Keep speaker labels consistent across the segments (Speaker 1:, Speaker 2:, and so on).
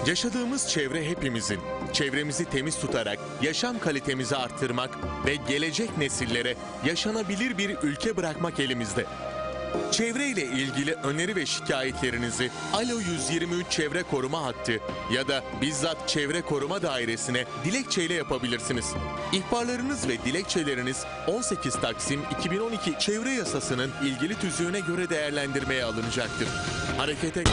Speaker 1: Yaşadığımız çevre hepimizin. Çevremizi temiz tutarak yaşam kalitemizi arttırmak ve gelecek nesillere yaşanabilir bir ülke bırakmak elimizde. Çevreyle ilgili öneri ve şikayetlerinizi Alo 123 Çevre Koruma Hattı ya da bizzat Çevre Koruma Dairesi'ne dilekçeyle yapabilirsiniz. İhbarlarınız ve dilekçeleriniz 18 Taksim 2012 Çevre Yasası'nın ilgili tüzüğüne göre değerlendirmeye alınacaktır. Harekete...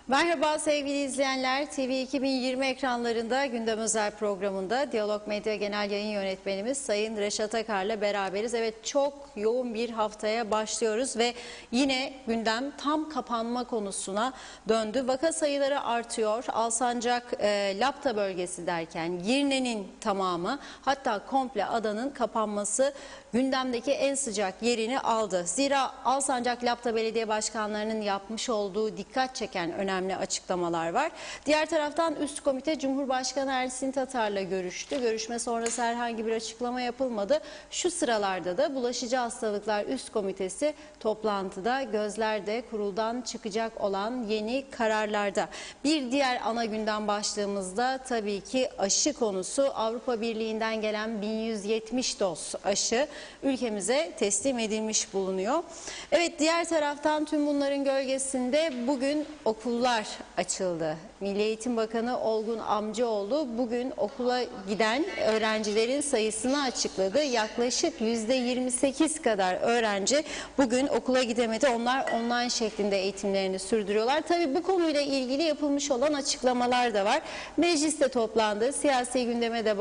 Speaker 2: Merhaba sevgili izleyenler, TV 2020 ekranlarında Gündem Özel programında Diyalog Medya Genel Yayın Yönetmenimiz Sayın Reşat Akar'la beraberiz. Evet, çok yoğun bir haftaya başlıyoruz ve yine gündem tam kapanma konusuna döndü. Vaka sayıları artıyor. Alsancak, Lapta bölgesi derken Girne'nin tamamı, hatta komple adanın kapanması gündemdeki en sıcak yerini aldı. Zira Alsancak Lapta Belediye Başkanlarının yapmış olduğu dikkat çeken önemli açıklamalar var. Diğer taraftan üst komite Cumhurbaşkanı Ersin Tatar'la görüştü. Görüşme sonrası herhangi bir açıklama yapılmadı. Şu sıralarda da Bulaşıcı Hastalıklar Üst Komitesi toplantıda, gözler de kuruldan çıkacak olan yeni kararlarda. Bir diğer ana gündem başlığımızda tabii ki aşı konusu. Avrupa Birliği'nden gelen 1170 doz aşı ülkemize teslim edilmiş bulunuyor. Evet, diğer taraftan tüm bunların gölgesinde bugün okullar açıldı. Milli Eğitim Bakanı Olgun Amcaoğlu bugün okula giden öğrencilerin sayısını açıkladı. Yaklaşık %28 kadar öğrenci bugün okula gidemedi. Onlar online şeklinde eğitimlerini sürdürüyorlar. Tabii bu konuyla ilgili yapılmış olan açıklamalar da var. Mecliste toplandı. Siyasi gündeme de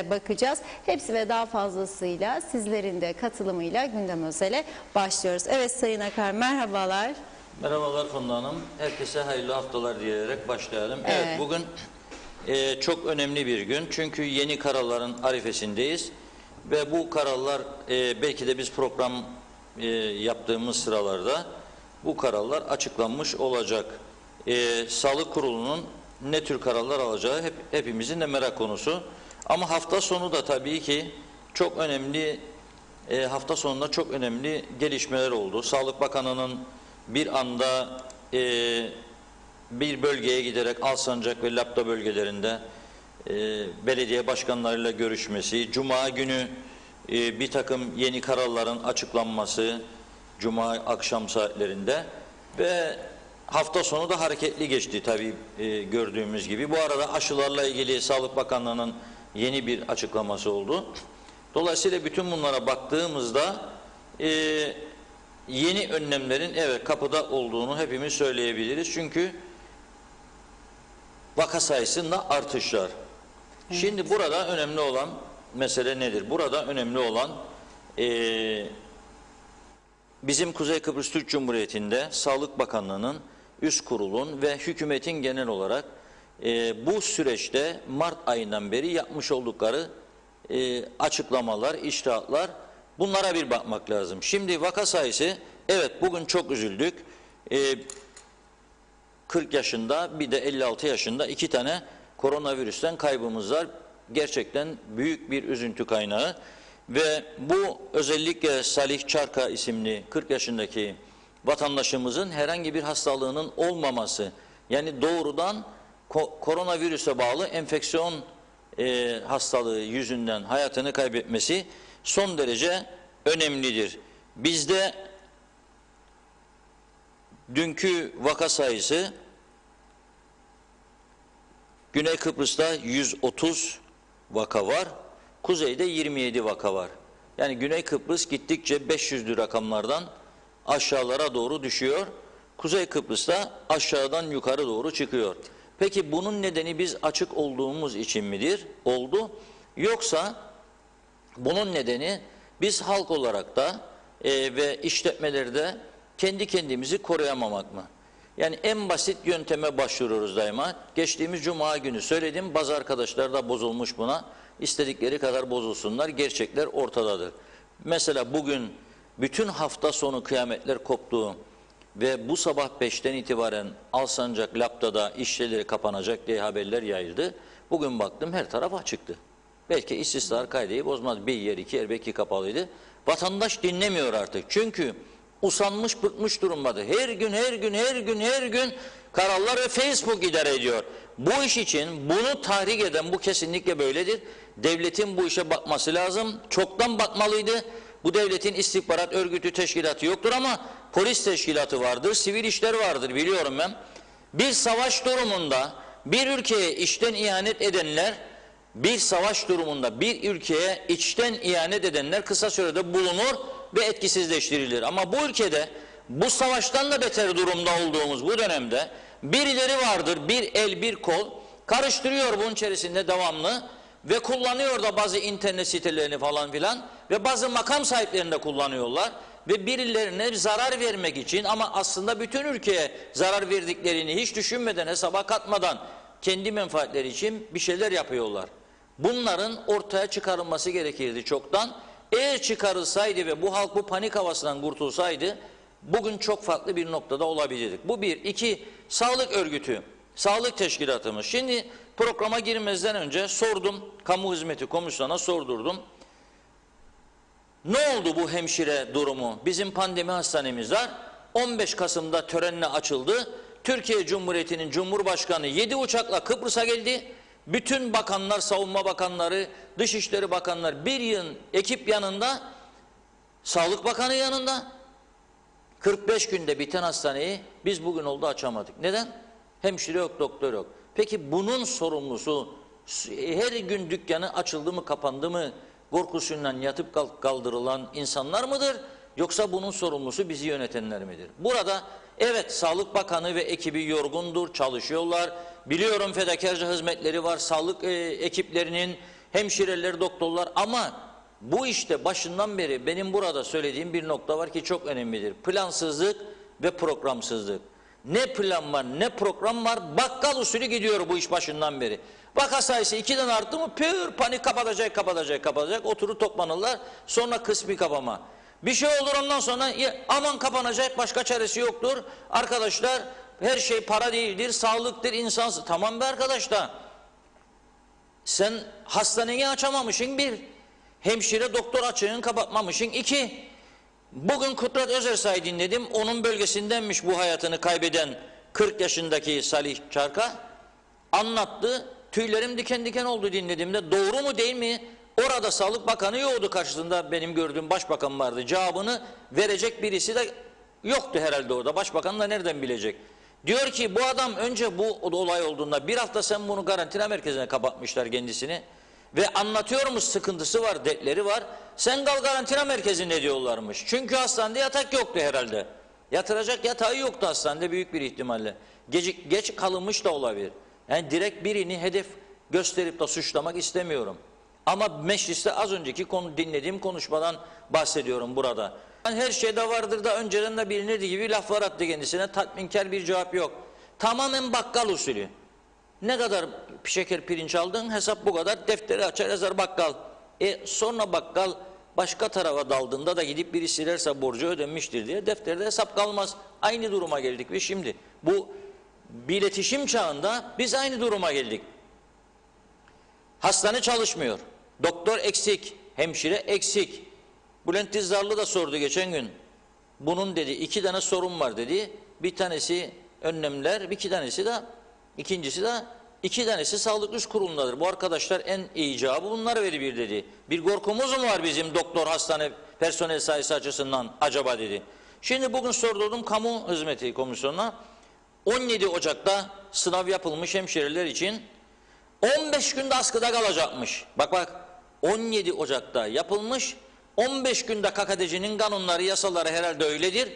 Speaker 2: bakacağız. Hepsi ve daha fazlasıyla sizlerin de katılımıyla Gündem Özel'e başlıyoruz. Evet Sayın Akar, merhabalar.
Speaker 3: Merhabalar Funda Hanım. Herkese hayırlı haftalar dileyerek başlayalım. Evet, bugün çok önemli bir gün. Çünkü yeni kararların arifesindeyiz. Ve bu kararlar belki de biz program yaptığımız sıralarda bu kararlar açıklanmış olacak. Sağlık Kurulu'nun ne tür kararlar alacağı hepimizin de merak konusu. Ama hafta sonu da tabii ki çok önemli, hafta sonunda çok önemli gelişmeler oldu. Sağlık Bakanı'nın bir anda bir bölgeye giderek Alsancak ve Lapta bölgelerinde belediye başkanlarıyla görüşmesi, Cuma günü bir takım yeni kararların açıklanması, Cuma akşam saatlerinde ve hafta sonu da hareketli geçti tabii gördüğümüz gibi. Bu arada aşılarla ilgili Sağlık Bakanlığı'nın yeni bir açıklaması oldu. Dolayısıyla bütün bunlara baktığımızda yeni önlemlerin evet kapıda olduğunu hepimiz söyleyebiliriz. Çünkü vaka sayısında artışlar. Evet. Şimdi burada önemli olan mesele nedir? Burada önemli olan bizim Kuzey Kıbrıs Türk Cumhuriyeti'nde Sağlık Bakanlığı'nın, üst kurulun ve hükümetin genel olarak bu süreçte Mart ayından beri yapmış oldukları açıklamalar, iştahatlar, bunlara bir bakmak lazım. Şimdi vaka sayısı, evet bugün çok üzüldük. 40 yaşında bir de 56 yaşında 2 tane koronavirüsten kaybımız var. Gerçekten büyük bir üzüntü kaynağı. Ve bu özellikle Salih Çarka isimli 40 yaşındaki vatandaşımızın herhangi bir hastalığının olmaması, yani doğrudan koronavirüse bağlı enfeksiyon hastalığı yüzünden hayatını kaybetmesi son derece önemlidir. Bizde dünkü vaka sayısı Güney Kıbrıs'ta 130 vaka var, kuzeyde 27 vaka var. Yani Güney Kıbrıs gittikçe 500'lü rakamlardan aşağılara doğru düşüyor. Kuzey Kıbrıs'ta aşağıdan yukarı doğru çıkıyor. Peki bunun nedeni biz açık olduğumuz için midir? Oldu. Yoksa bunun nedeni biz halk olarak da ve işletmelerde kendi kendimizi koruyamamak mı? Yani en basit yönteme başvuruyoruz daima. Geçtiğimiz Cuma günü söyledim, bazı arkadaşlar da bozulmuş buna. İstedikleri kadar bozulsunlar. Gerçekler ortadadır. Mesela bugün bütün hafta sonu kıyametler koptu ve bu sabah 5'ten itibaren Alsancak, Lapta'da iş yerleri kapanacak diye haberler yayıldı. Bugün baktım her taraf açıktı. Belki istisnar kaideyi bozmaz. Bir yer, iki yer belki kapalıydı. Vatandaş dinlemiyor artık. Çünkü usanmış, bıkmış durumdadır. Her gün kararlar ve Facebook idare ediyor. Bu iş için bunu tahrik eden bu kesinlikle böyledir. Devletin bu işe bakması lazım. Çoktan bakmalıydı. Bu devletin istihbarat örgütü teşkilatı yoktur ama polis teşkilatı vardır, sivil işler vardır biliyorum ben. Bir savaş durumunda bir ülkeye içten ihanet edenler, kısa sürede bulunur ve etkisizleştirilir. Ama bu ülkede bu savaştan da beter durumda olduğumuz bu dönemde birileri vardır, bir el bir kol karıştırıyor bunun içerisinde devamlı ve kullanıyor da bazı internet sitelerini falan filan ve bazı makam sahiplerini de kullanıyorlar ve birilerine zarar vermek için ama aslında bütün ülkeye zarar verdiklerini hiç düşünmeden, hesaba katmadan kendi menfaatleri için bir şeyler yapıyorlar. Bunların ortaya çıkarılması gerekirdi çoktan. Eğer çıkarılsaydı ve bu halk bu panik havasından kurtulsaydı bugün çok farklı bir noktada olabilirdik. Bu bir. İki, sağlık örgütü, sağlık teşkilatımız. Şimdi programa girmezden önce sordum, kamu hizmeti komisyonuna sordurdum. Ne oldu bu hemşire durumu? Bizim pandemi hastanemiz var. 15 Kasım'da törenle açıldı. Türkiye Cumhuriyeti'nin Cumhurbaşkanı 7 uçakla Kıbrıs'a geldi. Bütün bakanlar, savunma bakanları, dışişleri bakanlar bir yığın ekip yanında, Sağlık Bakanı yanında. 45 günde biten hastaneyi biz bugün oldu açamadık. Neden? Hemşire yok, doktor yok. Peki bunun sorumlusu her gün dükkanı açıldı mı, kapandı mı korkusundan yatıp kaldırılan insanlar mıdır? Yoksa bunun sorumlusu bizi yönetenler midir? Burada evet Sağlık Bakanı ve ekibi yorgundur, çalışıyorlar. Biliyorum fedakarca hizmetleri var, sağlık ekiplerinin, hemşireler, doktorlar ama bu işte başından beri benim burada söylediğim bir nokta var ki çok önemlidir. Plansızlık ve programsızlık. Ne plan var ne program var, bakkal usulü gidiyor bu iş başından beri. Vaka sayısı 2'den arttı mı pür panik kapatacak oturup toplanırlar sonra kısmi kapama. Bir şey olur ondan sonra aman kapanacak başka çaresi yoktur. Arkadaşlar her şey para değildir, sağlıktır, insansız. Tamam be arkadaşlar. Sen hastaneyi açamamışsın bir. Hemşire doktor açığını kapatmamışsın iki. Bugün Kudret Özersay'ı dinledim. Onun bölgesindenmiş bu hayatını kaybeden 40 yaşındaki Salih Çarka. Anlattı. Tüylerim diken diken oldu dinlediğimde. Doğru mu değil mi? Orada Sağlık Bakanı yoktu karşısında benim gördüğüm başbakan vardı. Cevabını verecek birisi de yoktu herhalde orada. Başbakan da nereden bilecek? Diyor ki bu adam önce bu olay olduğunda bir hafta sen bunu karantina merkezine kapatmışlar kendisini. Ve anlatıyormuş sıkıntısı var, dertleri var. Sen kal karantina merkezinde diyorlarmış. Çünkü hastanede yatak yoktu herhalde. Yatıracak yatağı yoktu hastanede büyük bir ihtimalle. Geç kalınmış da olabilir. Yani direkt birini hedef gösterip de suçlamak istemiyorum. Ama mecliste az önceki dinlediğim konuşmadan bahsediyorum burada. Yani her şeyde vardır da önceden de bilinirdi gibi laflar attı kendisine. Tatminkar bir cevap yok. Tamamen bakkal usulü. Ne kadar şeker pirinç aldın hesap bu kadar, defteri açar yazar bakkal. Sonra bakkal başka tarafa daldığında da gidip biri silerse borcu ödenmiştir diye defterde hesap kalmaz. Aynı duruma geldik ve şimdi bu iletişim çağında biz aynı duruma geldik. Hastane çalışmıyor, doktor eksik, hemşire eksik. Bülent Dizdar da sordu geçen gün. Bunun dedi 2 tane sorun var dedi. Bir tanesi önlemler, ikincisi de 2 tanesi sağlık üst kurulundadır. Bu arkadaşlar en iyi cevabı bunlar verir dedi. Bir korkumuz mu var bizim doktor hastane personel sayısı açısından acaba dedi. Şimdi bugün sordum kamu hizmeti komisyonuna. 17 Ocak'ta sınav yapılmış hemşireler için 15 günde askıda kalacakmış. Bak 17 Ocak'ta yapılmış 15 günde KKTC'nin kanunları yasaları herhalde öyledir.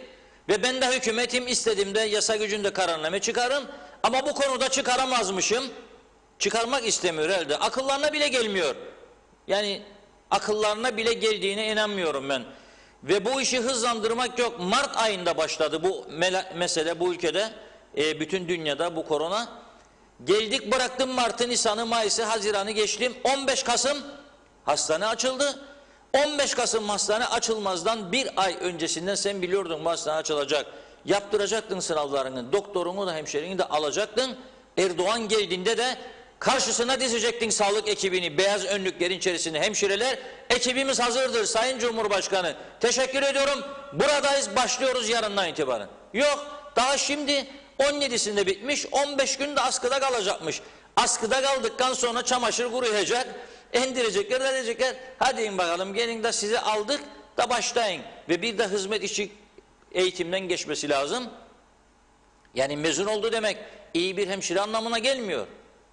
Speaker 3: Ve ben de hükümetim istediğimde yasa gücünde kararname çıkarım. Ama bu konuda çıkaramazmışım. Çıkarmak istemiyor herhalde. Akıllarına bile gelmiyor. Yani akıllarına bile geldiğine inanmıyorum ben. Ve bu işi hızlandırmak yok. Mart ayında başladı bu mesele bu ülkede. Bütün dünyada bu korona. Geldik bıraktım Mart'ı, Nisan'ı, Mayıs'ı, Haziran'ı geçtim. 15 Kasım hastane açıldı. 15 Kasım hastane açılmazdan bir ay öncesinden sen biliyordun bu hastane açılacak. Yaptıracaktın sınavlarını, doktorunu da hemşerini de alacaktın. Erdoğan geldiğinde de karşısına dizecektin sağlık ekibini, beyaz önlüklerin içerisinde hemşireler. Ekibimiz hazırdır Sayın Cumhurbaşkanı. Teşekkür ediyorum. Buradayız, başlıyoruz yarından itibaren. Yok, daha şimdi 17'sinde bitmiş, 15 gün de askıda kalacakmış. Askıda kaldıktan sonra çamaşır kuruyacak, indirecekler, diyecekler. Hadi in bakalım, gelin de sizi aldık da başlayın. Ve bir de hizmet içi eğitimden geçmesi lazım. Yani mezun oldu demek iyi bir hemşire anlamına gelmiyor.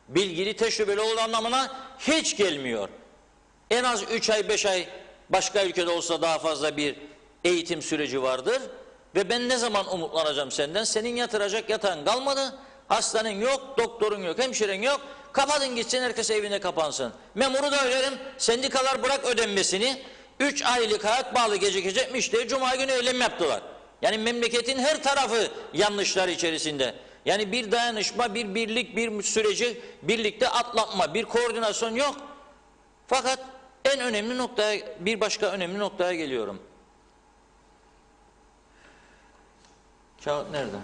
Speaker 3: Bilgili, tecrübeli olduğu anlamına hiç gelmiyor. En az 3 ay, 5 ay başka ülkede olsa daha fazla bir eğitim süreci vardır. Ve ben ne zaman umutlanacağım senden? Senin yatıracak yatağın kalmadı. Hastanen yok, doktorun yok, hemşiren yok. Kapatın gitsin, herkes evine kapansın. Memuru da öderim, sendikalar bırak ödenmesini. 3 aylık hayat bağlı gecikecekmiş diye Cuma günü eylem yaptılar. Yani memleketin her tarafı yanlışlar içerisinde. Yani bir dayanışma, bir birlik, bir süreci birlikte atlatma, bir koordinasyon yok. Fakat en önemli noktaya, bir başka önemli noktaya geliyorum. Kağıt nerede?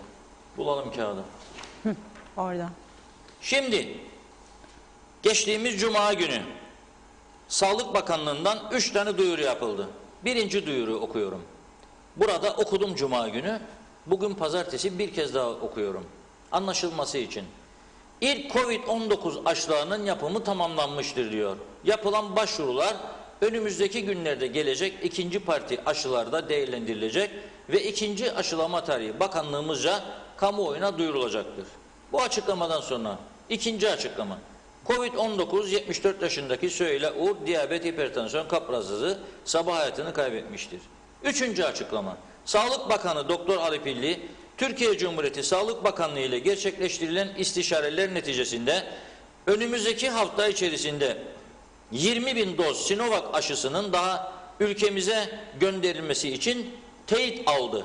Speaker 3: Bulalım kağıdı.
Speaker 2: Orada.
Speaker 3: Şimdi geçtiğimiz Cuma günü Sağlık Bakanlığı'ndan 3 tane duyuru yapıldı. Birinci duyuru okuyorum. Burada okudum Cuma günü. Bugün pazartesi bir kez daha okuyorum. Anlaşılması için. İlk Covid-19 aşılarının yapımı tamamlanmıştır diyor. Yapılan başvurular önümüzdeki günlerde gelecek ikinci parti aşılarda değerlendirilecek ve ikinci aşılama tarihi bakanlığımızca kamuoyuna duyurulacaktır. Bu açıklamadan sonra ikinci açıklama. Covid-19 74 yaşındaki Süheyla Uğur diyabet, hipertansiyon, kalp rahatsızlığı sabah hayatını kaybetmiştir. Üçüncü açıklama. Sağlık Bakanı Doktor Ali Pilli, Türkiye Cumhuriyeti Sağlık Bakanlığı ile gerçekleştirilen istişareler neticesinde önümüzdeki hafta içerisinde 20.000 doz Sinovac aşısının daha ülkemize gönderilmesi için teyit aldı.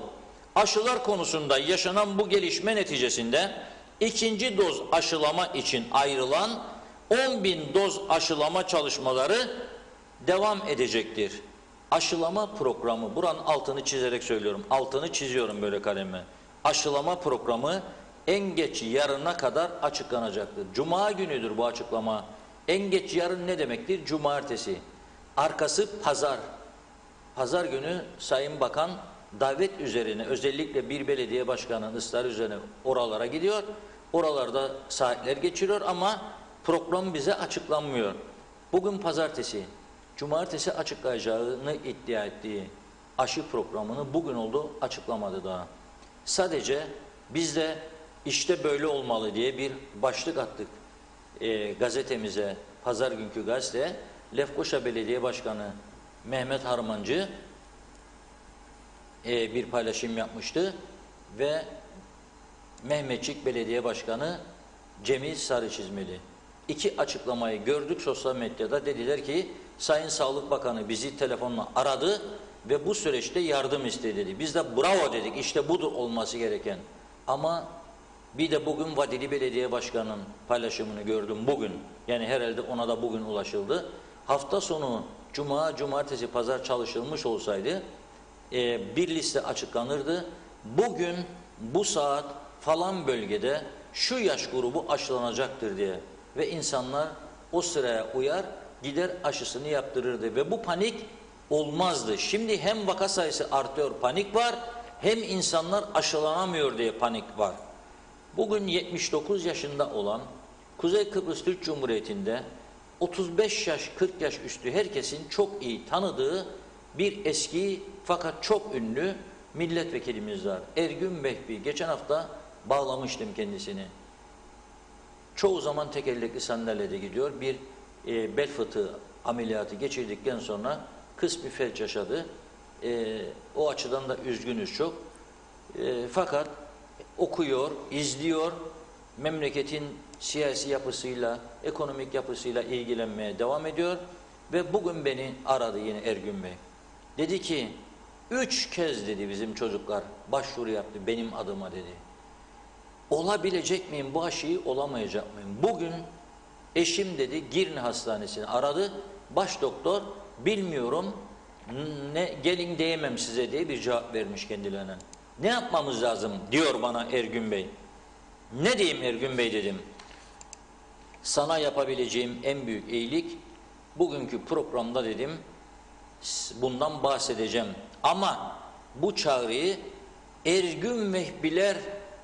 Speaker 3: Aşılar konusunda yaşanan bu gelişme neticesinde ikinci doz aşılama için ayrılan 10.000 doz aşılama çalışmaları devam edecektir. Aşılama programı, buranın altını çizerek söylüyorum, altını çiziyorum böyle kaleme. Aşılama programı en geç yarına kadar açıklanacaktır. Cuma günüdür bu açıklama. En geç yarın ne demektir? Cumartesi. Arkası pazar. Pazar günü Sayın Bakan davet üzerine, özellikle bir belediye başkanının ısrarı üzerine oralara gidiyor. Oralarda saatler geçiriyor ama program bize açıklanmıyor. Bugün pazartesi, cumartesi açıklayacağını iddia ettiği aşı programını bugün oldu açıklamadı daha. Sadece biz de işte böyle olmalı diye bir başlık attık gazetemize, pazar günkü gazete. Lefkoşa Belediye Başkanı Mehmet Harmancı bir paylaşım yapmıştı ve Mehmetçik Belediye Başkanı Cemil Sarıçizmeli. İki açıklamayı gördük sosyal medyada. Dediler ki Sayın Sağlık Bakanı bizi telefonla aradı ve bu süreçte yardım istedi dedi. Biz de bravo dedik, işte budur olması gereken. Ama bir de bugün Vadili Belediye Başkanı'nın paylaşımını gördüm bugün. Yani herhalde ona da bugün ulaşıldı. Hafta sonu cuma, cumartesi, pazar çalışılmış olsaydı bir liste açıklanırdı. Bugün bu saat falan bölgede şu yaş grubu aşılanacaktır diye ve insanlar o sıraya uyar gider aşısını yaptırırdı ve bu panik olmazdı. Şimdi hem vaka sayısı artıyor, panik var, hem insanlar aşılanamıyor diye panik var. Bugün 79 yaşında olan Kuzey Kıbrıs Türk Cumhuriyeti'nde 35 yaş 40 yaş üstü herkesin çok iyi tanıdığı bir eski fakat çok ünlü milletvekilimiz var. Ergün Vehbi. Geçen hafta bağlamıştım kendisini. Çoğu zaman tekerlekli sandalyede gidiyor. Bir bel fıtığı ameliyatı geçirdikten sonra kısmi felç yaşadı. O açıdan da üzgünüz çok. Fakat okuyor, izliyor, memleketin siyasi yapısıyla, ekonomik yapısıyla ilgilenmeye devam ediyor ve bugün beni aradı yine Ergün Bey. Dedi ki 3 kez dedi bizim çocuklar başvuru yaptı benim adıma dedi. Olabilecek miyim bu aşıyı, olamayacak mıyım? Bugün eşim dedi Girne Hastanesi'ni aradı. Baş doktor bilmiyorum gelin diyemem size diye bir cevap vermiş kendilerine. Ne yapmamız lazım diyor bana Ergün Bey. Ne diyeyim Ergün Bey dedim. Sana yapabileceğim en büyük iyilik bugünkü programda dedim bundan bahsedeceğim. Ama bu çağrıyı Ergün Mehbiler,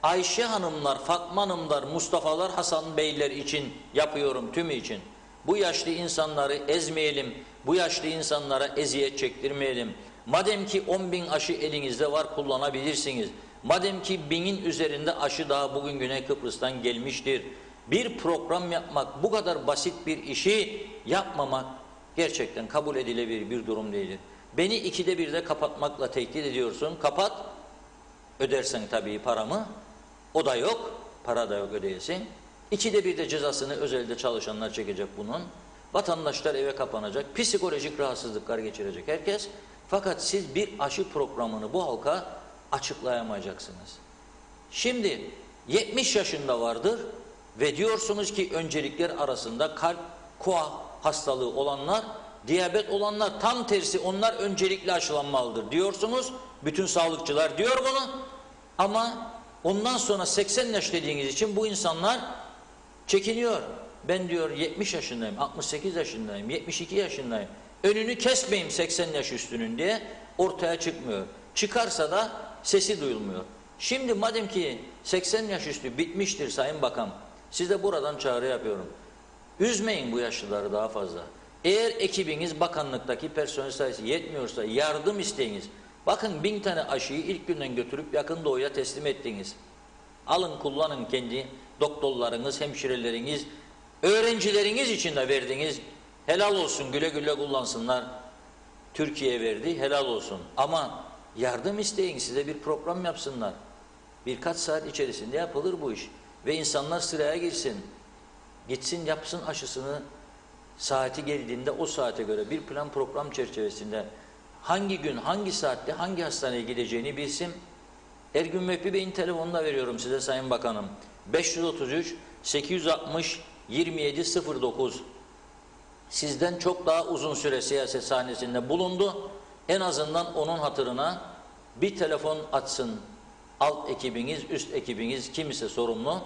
Speaker 3: Ayşe Hanımlar, Fatma Hanımlar, Mustafa'lar, Hasan Beyler için yapıyorum, tümü için. Bu yaşlı insanları ezmeyelim, bu yaşlı insanlara eziyet çektirmeyelim. Madem ki 10.000 aşı elinizde var, kullanabilirsiniz. Madem ki 1000'in üzerinde aşı daha bugün Güney Kıbrıs'tan gelmiştir. Bir program yapmak, bu kadar basit bir işi yapmamak gerçekten kabul edilebilir bir durum değildir. Beni 2'de 1'de kapatmakla tehdit ediyorsun. Kapat, ödersen tabii paramı. O da yok, para da yok ödeyesin. 2'de 1'de cezasını özelde çalışanlar çekecek bunun. Vatandaşlar eve kapanacak, psikolojik rahatsızlıklar geçirecek herkes. Fakat siz bir aşı programını bu halka açıklayamayacaksınız. Şimdi 70 yaşında vardır ve diyorsunuz ki öncelikler arasında kalp, koa hastalığı olanlar, diyabet olanlar, tam tersi onlar öncelikli aşılanmalıdır diyorsunuz. Bütün sağlıkçılar diyor bunu. Ama ondan sonra 80 yaş dediğiniz için bu insanlar çekiniyor. Ben diyor 70 yaşındayım, 68 yaşındayım, 72 yaşındayım. Önünü kesmeyeyim 80 yaş üstünün diye ortaya çıkmıyor. Çıkarsa da sesi duyulmuyor. Şimdi madem ki 80 yaş üstü bitmiştir Sayın Bakan, size buradan çağrı yapıyorum. Üzmeyin bu yaşlıları daha fazla. Eğer ekibiniz bakanlıktaki personel sayısı yetmiyorsa yardım isteyiniz. Bakın 1000 tane aşıyı ilk günden götürüp yakın doğuya teslim ettiniz. Alın kullanın kendi doktorlarınız, hemşireleriniz, öğrencileriniz için de verdiniz. Helal olsun, güle güle kullansınlar. Türkiye verdi, helal olsun. Ama yardım isteyin, size bir program yapsınlar. Birkaç saat içerisinde yapılır bu iş. Ve insanlar sıraya girsin. Gitsin yapsın aşısını. Saati geldiğinde o saate göre bir plan program çerçevesinde hangi gün, hangi saatte, hangi hastaneye gideceğini bilsin. Ergün Mehbi Bey'in telefonunu da veriyorum size Sayın Bakanım. 533 860 2709. Sizden çok daha uzun süre siyaset sahnesinde bulundu. En azından onun hatırına bir telefon açsın alt ekibiniz, üst ekibiniz kim ise sorumlu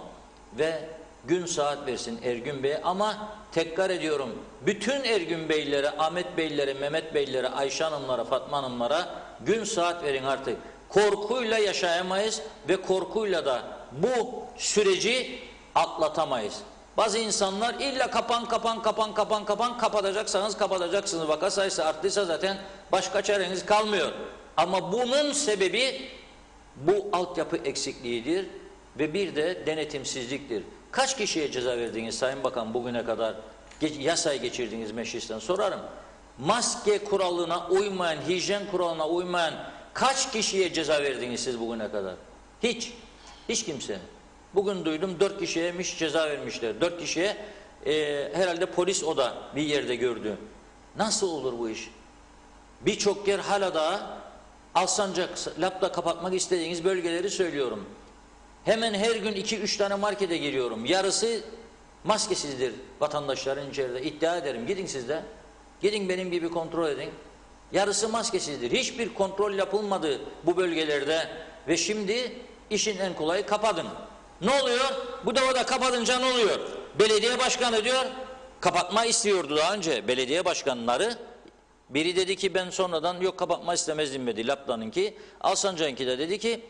Speaker 3: ve gün saat versin Ergün Bey'e. Ama tekrar ediyorum, bütün Ergün Beylere, Ahmet Beylere, Mehmet Beylere, Ayşe Hanımlara, Fatma Hanımlara gün saat verin artık. Korkuyla yaşayamayız ve korkuyla da bu süreci atlatamayız. Bazı insanlar illa kapan kapatacaksanız kapatacaksınız. Vaka sayısı arttıysa zaten başka çareniz kalmıyor. Ama bunun sebebi bu altyapı eksikliğidir ve bir de denetimsizliktir. Kaç kişiye ceza verdiniz Sayın Bakan bugüne kadar? Yasayı geçirdiğiniz meclisten sorarım. Maske kuralına uymayan, hijyen kuralına uymayan kaç kişiye ceza verdiniz siz bugüne kadar? Hiç. Hiç kimse. Bugün duydum 4 kişiyeymiş ceza vermişler. 4 kişiye herhalde polis o da bir yerde gördü. Nasıl olur bu iş? Birçok yer hala daha Alsancak, lapla kapatmak istediğiniz bölgeleri söylüyorum. Hemen her gün 2-3 tane markete giriyorum. Yarısı maskesizdir vatandaşların içeride. İddia ederim. Gidin siz de. Gidin benim gibi kontrol edin. Yarısı maskesizdir. Hiçbir kontrol yapılmadı bu bölgelerde. Ve şimdi işin en kolayı kapatın. Ne oluyor? Bu da kapatınca ne oluyor? Belediye başkanı diyor, kapatma istiyordu daha önce belediye başkanları. Biri dedi ki ben sonradan yok kapatma istemezdim dedi Laplan'ınki. Alsancak'ınki de dedi ki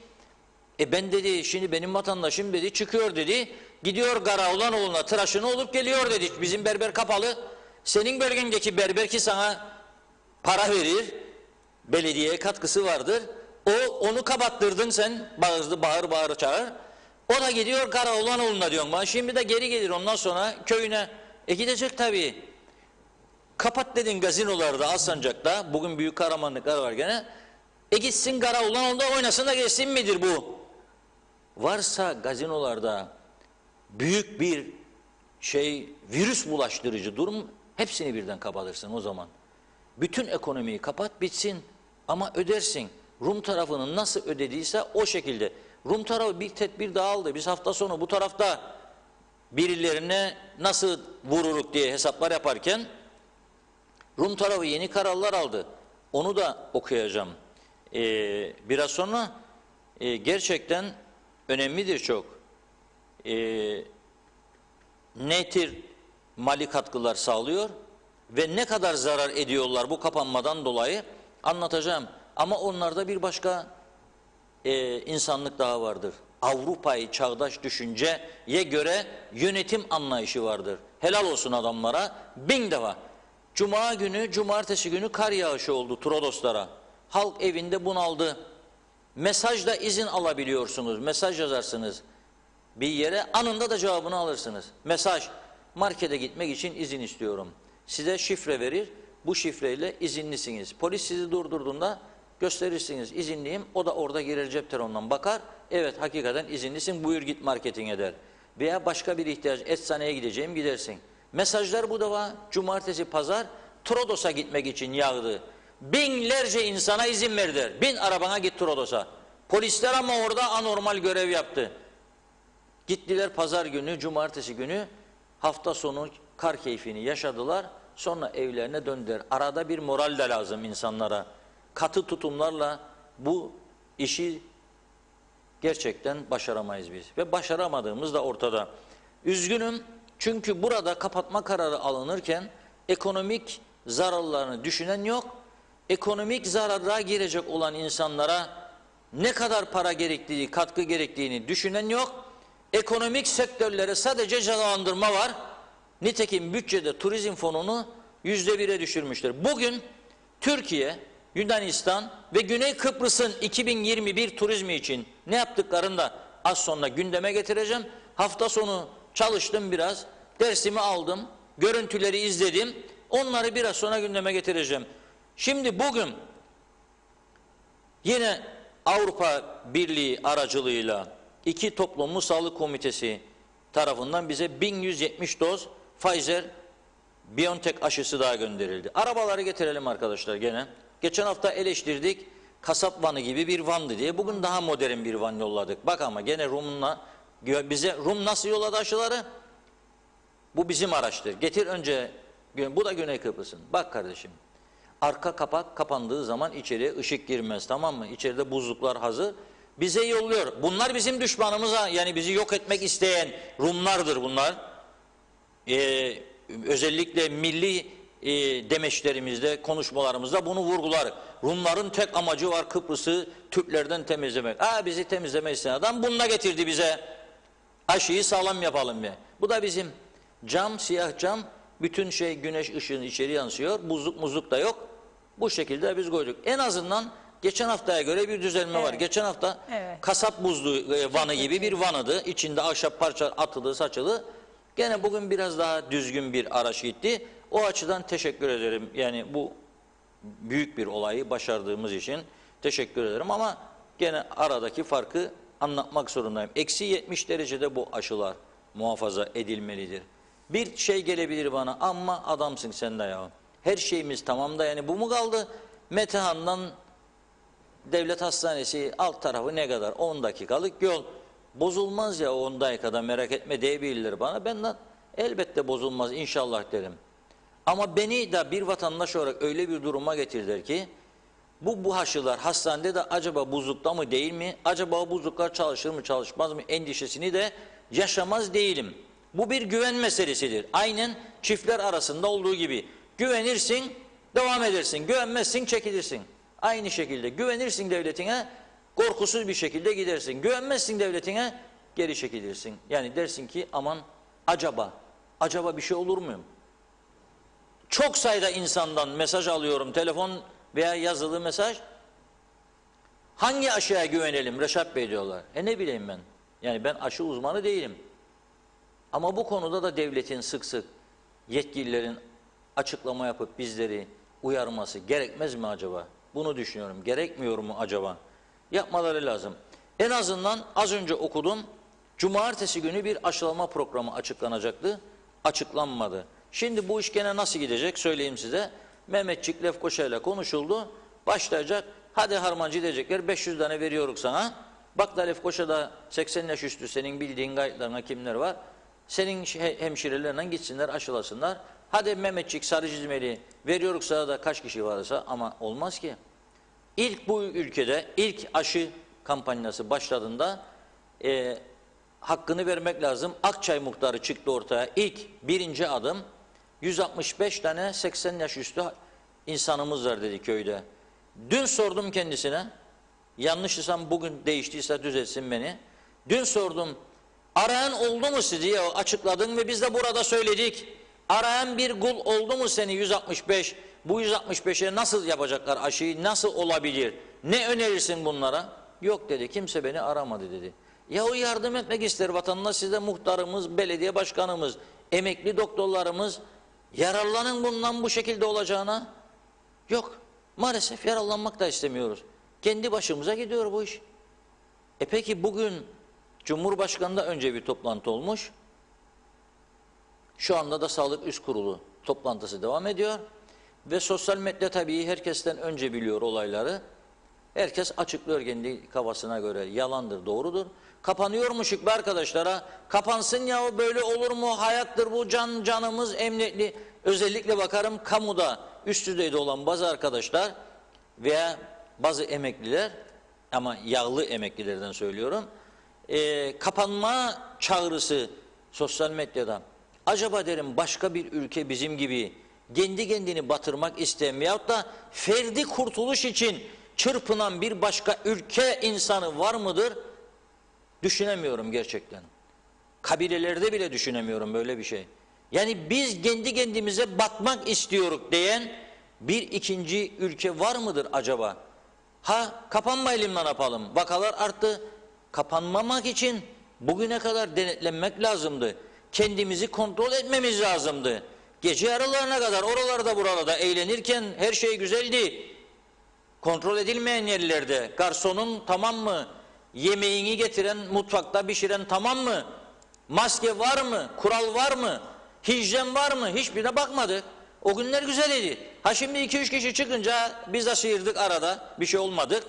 Speaker 3: ben dedi şimdi benim vatandaşım dedi çıkıyor dedi. Gidiyor Karaoğlanoğlu'na tıraşını olup geliyor dedi. Bizim berber kapalı. Senin bölgendeki berber ki sana para verir. Belediyeye katkısı vardır. Onu kapattırdın sen. Bağır çağır. O da gidiyor Karaoğlanoğlu'na diyorsun bana. Şimdi de geri gelir ondan sonra köyüne. Gidecek tabii. Kapat dedin gazinolarda Alsancak'ta. Bugün büyük kahramanlıklar var gene. Gitsin Karaoğlanoğlu'nda oynasın da geçsin midir bu? Varsa gazinolarda büyük bir virüs bulaştırıcı durum hepsini birden kapatırsın o zaman. Bütün ekonomiyi kapat bitsin ama ödersin. Rum tarafının nasıl ödediyse o şekilde. Rum tarafı bir tedbir daha aldı. Biz hafta sonu bu tarafta birilerine nasıl vururuk diye hesaplar yaparken Rum tarafı yeni kararlar aldı. Onu da okuyacağım. Biraz sonra gerçekten önemlidir çok. Ne tür mali katkılar sağlıyor ve ne kadar zarar ediyorlar bu kapanmadan dolayı anlatacağım. Ama onlarda bir başka insanlık daha vardır. Avrupa'yı çağdaş düşünceye göre yönetim anlayışı vardır. Helal olsun adamlara. 1000 defa. Cuma günü, cumartesi günü kar yağışı oldu Trodoslara. Halk evinde bunaldı. Mesajla izin alabiliyorsunuz. Mesaj yazarsınız bir yere, anında da cevabını alırsınız. Mesaj, markete gitmek için izin istiyorum. Size şifre verir, bu şifreyle izinlisiniz. Polis sizi durdurduğunda gösterirsiniz, izinliyim. O da orada girer cep telefonundan bakar. Evet, hakikaten izinlisin, buyur git marketine der. Veya başka bir ihtiyaç, eczaneye gideceğim, gidersin. Mesajlar bu defa cumartesi, pazar Trodos'a gitmek için yağdı. Binlerce insana izin verdiler. 1000 arabana git Trodos'a. Polisler ama orada anormal görev yaptı. Gittiler pazar günü, cumartesi günü hafta sonu kar keyfini yaşadılar. Sonra evlerine döndüler. Arada bir moral de lazım insanlara. Katı tutumlarla bu işi gerçekten başaramayız biz. Ve başaramadığımız da ortada. Üzgünüm çünkü burada kapatma kararı alınırken ekonomik zararlarını düşünen yok. Ekonomik zarara girecek olan insanlara ne kadar para gerektiği, katkı gerektiğini düşünen yok. Ekonomik sektörlere sadece cezalandırma var. Nitekim bütçede turizm fonunu %1'e düşürmüştür. Bugün Türkiye, Yunanistan ve Güney Kıbrıs'ın 2021 turizmi için ne yaptıklarını da az sonra gündeme getireceğim. Hafta sonu çalıştım biraz, dersimi aldım, görüntüleri izledim. Onları biraz sonra gündeme getireceğim. Şimdi bugün yine Avrupa Birliği aracılığıyla 2 Toplumlu Sağlık Komitesi tarafından bize 1170 doz Pfizer-BioNTech aşısı daha gönderildi. Arabaları getirelim arkadaşlar gene. Geçen hafta eleştirdik, kasap vanı gibi bir vandı diye. Bugün daha modern bir van yolladık. Bak ama gene Rum nasıl yolladı aşıları? Bu bizim araçtır. Getir önce, bu da Güney Kıbrıs'ın. Bak kardeşim, arka kapak kapandığı zaman içeriye ışık girmez, tamam mı? İçeride buzluklar hazır. Bize yolluyor. Bunlar bizim düşmanımıza, yani bizi yok etmek isteyen Rumlardır bunlar. Özellikle milli demeçlerimizde, konuşmalarımızda bunu vurgular. Rumların tek amacı var, Kıbrıs'ı Türklerden temizlemek. Bizi temizlemek isteyen adam bununla getirdi bize. Aşıyı sağlam yapalım diye. Bu da bizim cam, siyah cam, bütün şey güneş ışığını içeri yansıyor. Buzluk muzluk da yok. Bu şekilde biz koyduk. En azından geçen haftaya göre bir düzelme var. Geçen hafta kasap buzlu vanı gibi bir vanıdı. İçinde ahşap parça atıldı, saçıldı. Gene bugün biraz daha düzgün bir araç gitti. O açıdan teşekkür ederim. Yani bu büyük bir olayı başardığımız için teşekkür ederim. Ama gene aradaki farkı anlatmak zorundayım. Eksi 70 derecede bu aşılar muhafaza edilmelidir. Bir şey gelebilir bana, ama adamsın sen de ya. Her şeyimiz tamam da yani bu mu kaldı? Metehan'dan devlet hastanesi alt tarafı ne kadar? 10 dakikalık yol. Bozulmaz ya 10 dakikada, merak etme diyebilirler bana. Ben de elbette bozulmaz inşallah derim. Ama beni de bir vatandaş olarak öyle bir duruma getirdiler ki bu aşılar hastanede de acaba buzlukta mı değil mi? Acaba buzluklar çalışır mı çalışmaz mı? Endişesini de yaşamaz değilim. Bu bir güven meselesidir. Aynen çiftler arasında olduğu gibi. Güvenirsin, devam edersin. Güvenmezsin, çekilirsin. Aynı şekilde güvenirsin devletine, korkusuz bir şekilde gidersin. Güvenmezsin devletine, geri çekilirsin. Yani dersin ki aman acaba bir şey olur muyum? Çok sayıda insandan mesaj alıyorum, telefon veya yazılı mesaj. Hangi aşıya güvenelim Reşat Bey diyorlar. Ne bileyim ben. Yani ben aşı uzmanı değilim. Ama bu konuda da devletin sık sık yetkililerin açıklama yapıp bizleri uyarması gerekmez mi acaba? Bunu düşünüyorum. Gerekmiyor mu acaba? Yapmaları lazım. En azından az önce okudum. Cumartesi günü bir aşılama programı açıklanacaktı. Açıklanmadı. Şimdi bu iş gene nasıl gidecek söyleyeyim size. Mehmetçik Lefkoşa ile konuşuldu. Başlayacak. Hadi Harmancı diyecekler, 500 tane veriyoruz sana. Bak da Lefkoşa'da 80 yaş üstü senin bildiğin kayıtlarına kimler var? Senin hemşirelerine gitsinler aşılasınlar. Hadi Mehmetçik, sarı çizmeli veriyoruz sana da kaç kişi varsa, ama olmaz ki. İlk bu ülkede ilk aşı kampanyası başladığında hakkını vermek lazım. Akçay muhtarı çıktı ortaya. İlk birinci adım 165 tane 80 yaş üstü insanımız var dedi köyde. Dün sordum kendisine, yanlışsam bugün değiştiyse düzeltsin beni. Dün sordum, arayan oldu mu sizi ya, açıkladın ve biz de burada söyledik. Arayan bir kul oldu mu seni 165? Bu 165'e nasıl yapacaklar aşıyı, nasıl olabilir? Ne önerirsin bunlara? Yok dedi, kimse beni aramadı dedi. Ya o yardım etmek ister vatandaş, size muhtarımız, belediye başkanımız, emekli doktorlarımız, yararlanın bundan bu şekilde olacağına. Yok, maalesef yararlanmak da istemiyoruz. Kendi başımıza gidiyor bu iş. Peki bugün Cumhurbaşkanı'nda önce bir toplantı olmuş. Şu anda da Sağlık Üst Kurulu toplantısı devam ediyor. Ve sosyal medya tabii herkesten önce biliyor olayları. Herkes açıklıyor kendi kafasına göre. Yalandır, doğrudur. Kapanıyormuşuk be arkadaşlara. Kapansın ya, böyle olur mu? Hayattır bu, canımız emniyetli. Özellikle bakarım kamuda üst düzeyde olan bazı arkadaşlar veya bazı emekliler, ama yağlı emeklilerden söylüyorum, kapanma çağrısı sosyal medyada. Acaba derim başka bir ülke bizim gibi kendi kendini batırmak isteyen veyahut da ferdi kurtuluş için çırpınan bir başka ülke insanı var mıdır? Düşünemiyorum gerçekten. Kabilelerde bile düşünemiyorum böyle bir şey. Yani biz kendi kendimize batmak istiyoruz diyen bir ikinci ülke var mıdır acaba? Ha, kapanmayalım ne yapalım? Vakalar arttı. Kapanmamak için bugüne kadar denetlenmek lazımdı. Kendimizi kontrol etmemiz lazımdı. Gece yarılarına kadar oralarda buralarda eğlenirken her şey güzeldi. Kontrol edilmeyen yerlerde garsonun tamam mı? Yemeğini getiren, mutfakta pişiren tamam mı? Maske var mı? Kural var mı? Hijyen var mı? Hiçbirine bakmadık. O günler güzeldi. Ha şimdi 2-3 kişi çıkınca biz de sıyırdık arada. Bir şey olmadık.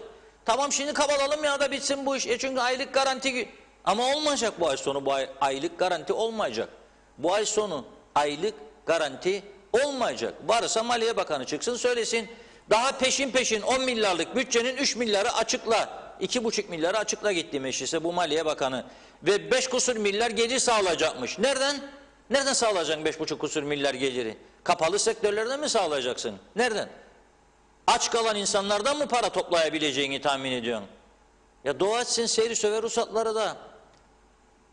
Speaker 3: Tamam şimdi kapatalım ya da bitsin bu iş. Çünkü aylık garanti... Ama olmayacak bu ay sonu. Bu aylık garanti olmayacak. Bu ay sonu aylık garanti olmayacak. Varsa Maliye Bakanı çıksın söylesin. Daha peşin 10 milyarlık bütçenin 3 milyarı açıkla. 2,5 milyarı açıkla gitti meclise bu Maliye Bakanı. Ve 5 kusur milyar gelir sağlayacakmış. Nereden? Nereden sağlayacaksın 5,5 kusur milyar geliri? Kapalı sektörlerden mi sağlayacaksın? Nereden? Aç kalan insanlardan mı para toplayabileceğini tahmin ediyorsun? Ya dua etsin seyri söver ruhsatları da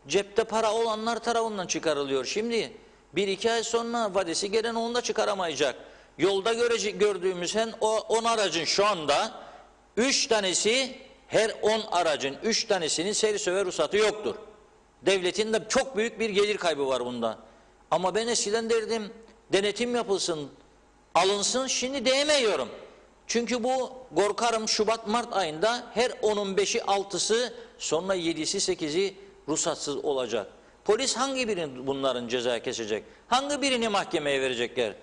Speaker 3: cepte para olanlar tarafından çıkarılıyor. Şimdi 1-2 ay sonra vadesi gelen onu da çıkaramayacak. Yolda gördüğümüz 10 aracın şu anda 3 tanesi, her 10 aracın 3 tanesinin seyri söver ruhsatı yoktur. Devletin de çok büyük bir gelir kaybı var bunda. Ama ben eskiden derdim denetim yapılsın, alınsın, şimdi diyemiyorum. Çünkü bu korkarım Şubat-Mart ayında her 10'un 5'i 6'sı sonra 7'si 8'i ruhsatsız olacak. Polis hangi birini bunların ceza kesecek? Hangi birini mahkemeye verecekler?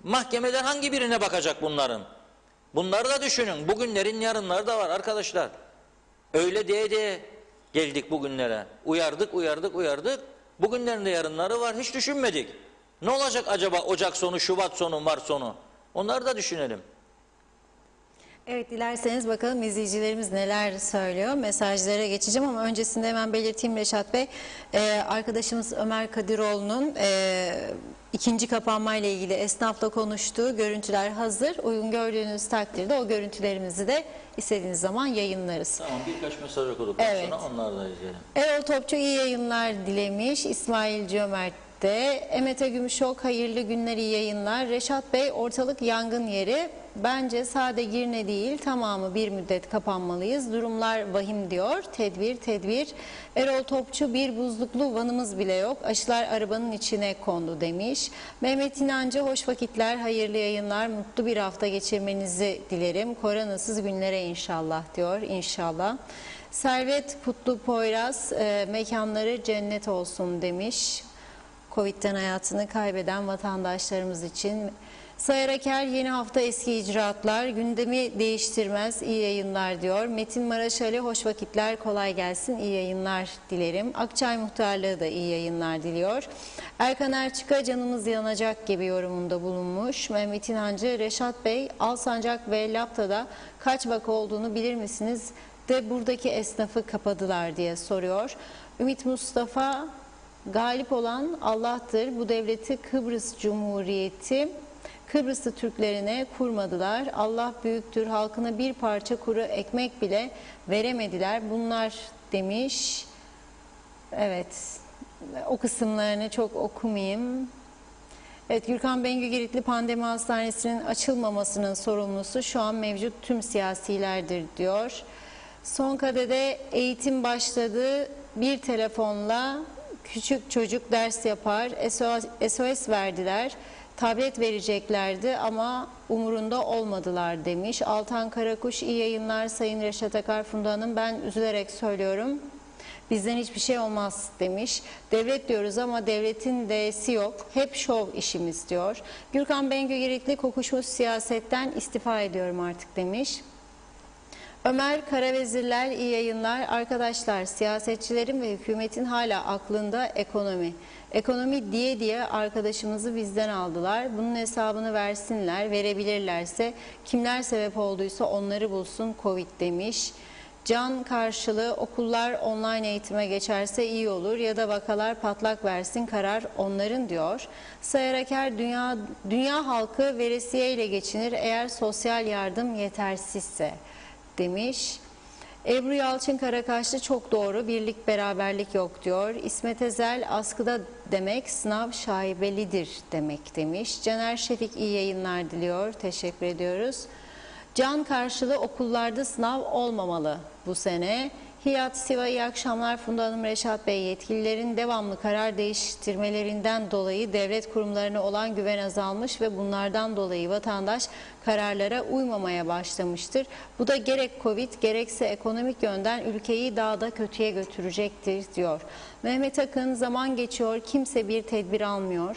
Speaker 3: Mahkemeler hangi birine bakacak bunların? Bunları da düşünün. Bugünlerin yarınları da var arkadaşlar. Öyle diye geldik bugünlere. Uyardık. Bugünlerin de yarınları var. Hiç düşünmedik. Ne olacak acaba Ocak sonu, Şubat sonu, Mart sonu? Onları da düşünelim.
Speaker 2: Evet, dilerseniz bakalım izleyicilerimiz neler söylüyor. Mesajlara geçeceğim ama öncesinde hemen belirteyim Reşat Bey. Arkadaşımız Ömer Kadiroğlu'nun ikinci kapanmayla ilgili esnafla konuştuğu görüntüler hazır. Uygun gördüğünüz takdirde o görüntülerimizi de istediğiniz zaman yayınlarız.
Speaker 3: Tamam, birkaç mesaj okuduk.
Speaker 2: Evet.
Speaker 3: Sonra onları da izleyelim.
Speaker 2: Erol Topçu iyi yayınlar dilemiş. İsmail Cömert de. Emete Gümüşok hayırlı günler, iyi yayınlar. Reşat Bey, ortalık yangın yeri. Bence sade Girne değil tamamı bir müddet kapanmalıyız. Durumlar vahim diyor. Tedbir. Erol Topçu, bir buzluklu vanımız bile yok. Aşılar arabanın içine kondu demiş. Mehmet İnancı, hoş vakitler, hayırlı yayınlar. Mutlu bir hafta geçirmenizi dilerim. Koronasız günlere inşallah diyor. İnşallah. Servet Putlu Poyraz, mekanları cennet olsun demiş. Covid'den hayatını kaybeden vatandaşlarımız için Sayar Aker yeni hafta eski icraatlar gündemi değiştirmez, iyi yayınlar diyor. Metin Maraşali hoş vakitler, kolay gelsin, iyi yayınlar dilerim. Akçay Muhtarlığı da iyi yayınlar diliyor. Erkan Erçika canımız yanacak gibi yorumunda bulunmuş. Mehmet İnancı, Reşat Bey Alsancak ve Lapta'da kaç vaka olduğunu bilir misiniz de buradaki esnafı kapadılar diye soruyor. Ümit Mustafa, galip olan Allah'tır, bu devleti Kıbrıs Cumhuriyeti Kıbrıslı Türklerine kurmadılar. Allah büyüktür, halkına bir parça kuru ekmek bile veremediler. Bunlar demiş. Evet, o kısımlarını çok okumayayım. Evet, Gürkan Bengü Giritli Pandemi Hastanesi'nin açılmamasının sorumlusu şu an mevcut tüm siyasilerdir diyor. Son kadede eğitim başladı. Bir telefonla küçük çocuk ders yapar. SOS verdiler. Tablet vereceklerdi ama umurunda olmadılar demiş. Altan Karakuş, iyi yayınlar Sayın Reşat Akar, Funda Hanım, ben üzülerek söylüyorum. Bizden hiçbir şey olmaz demiş. Devlet diyoruz ama devletin D'si yok. Hep şov işimiz diyor. Gürkan Bengü Giritli, kokuşmuş siyasetten istifa ediyorum artık demiş. Ömer Karavezirler, iyi yayınlar. Arkadaşlar, siyasetçilerin ve hükümetin hala aklında ekonomi. Ekonomi diye diye arkadaşımızı bizden aldılar. Bunun hesabını versinler, verebilirlerse. Kimler sebep olduysa onları bulsun Covid demiş. Can karşılığı, okullar online eğitime geçerse iyi olur ya da vakalar patlak versin, karar onların diyor. Sayar Aker, dünya halkı veresiye ile geçinir eğer sosyal yardım yetersizse demiş. Ebru Yalçın Karakaşlı, çok doğru, birlik beraberlik yok diyor. İsmet Ezel, askıda demek sınav şaibelidir demek demiş. Caner Şefik, iyi yayınlar diliyor. Teşekkür ediyoruz. Can karşılığı, okullarda sınav olmamalı bu sene. Hiyat Siva, iyi akşamlar Funda Hanım, Reşat Bey. Yetkililerin devamlı karar değiştirmelerinden dolayı devlet kurumlarına olan güven azalmış ve bunlardan dolayı vatandaş kararlara uymamaya başlamıştır. Bu da gerek Covid gerekse ekonomik yönden ülkeyi daha da kötüye götürecektir diyor. Mehmet Akın, zaman geçiyor, kimse bir tedbir almıyor.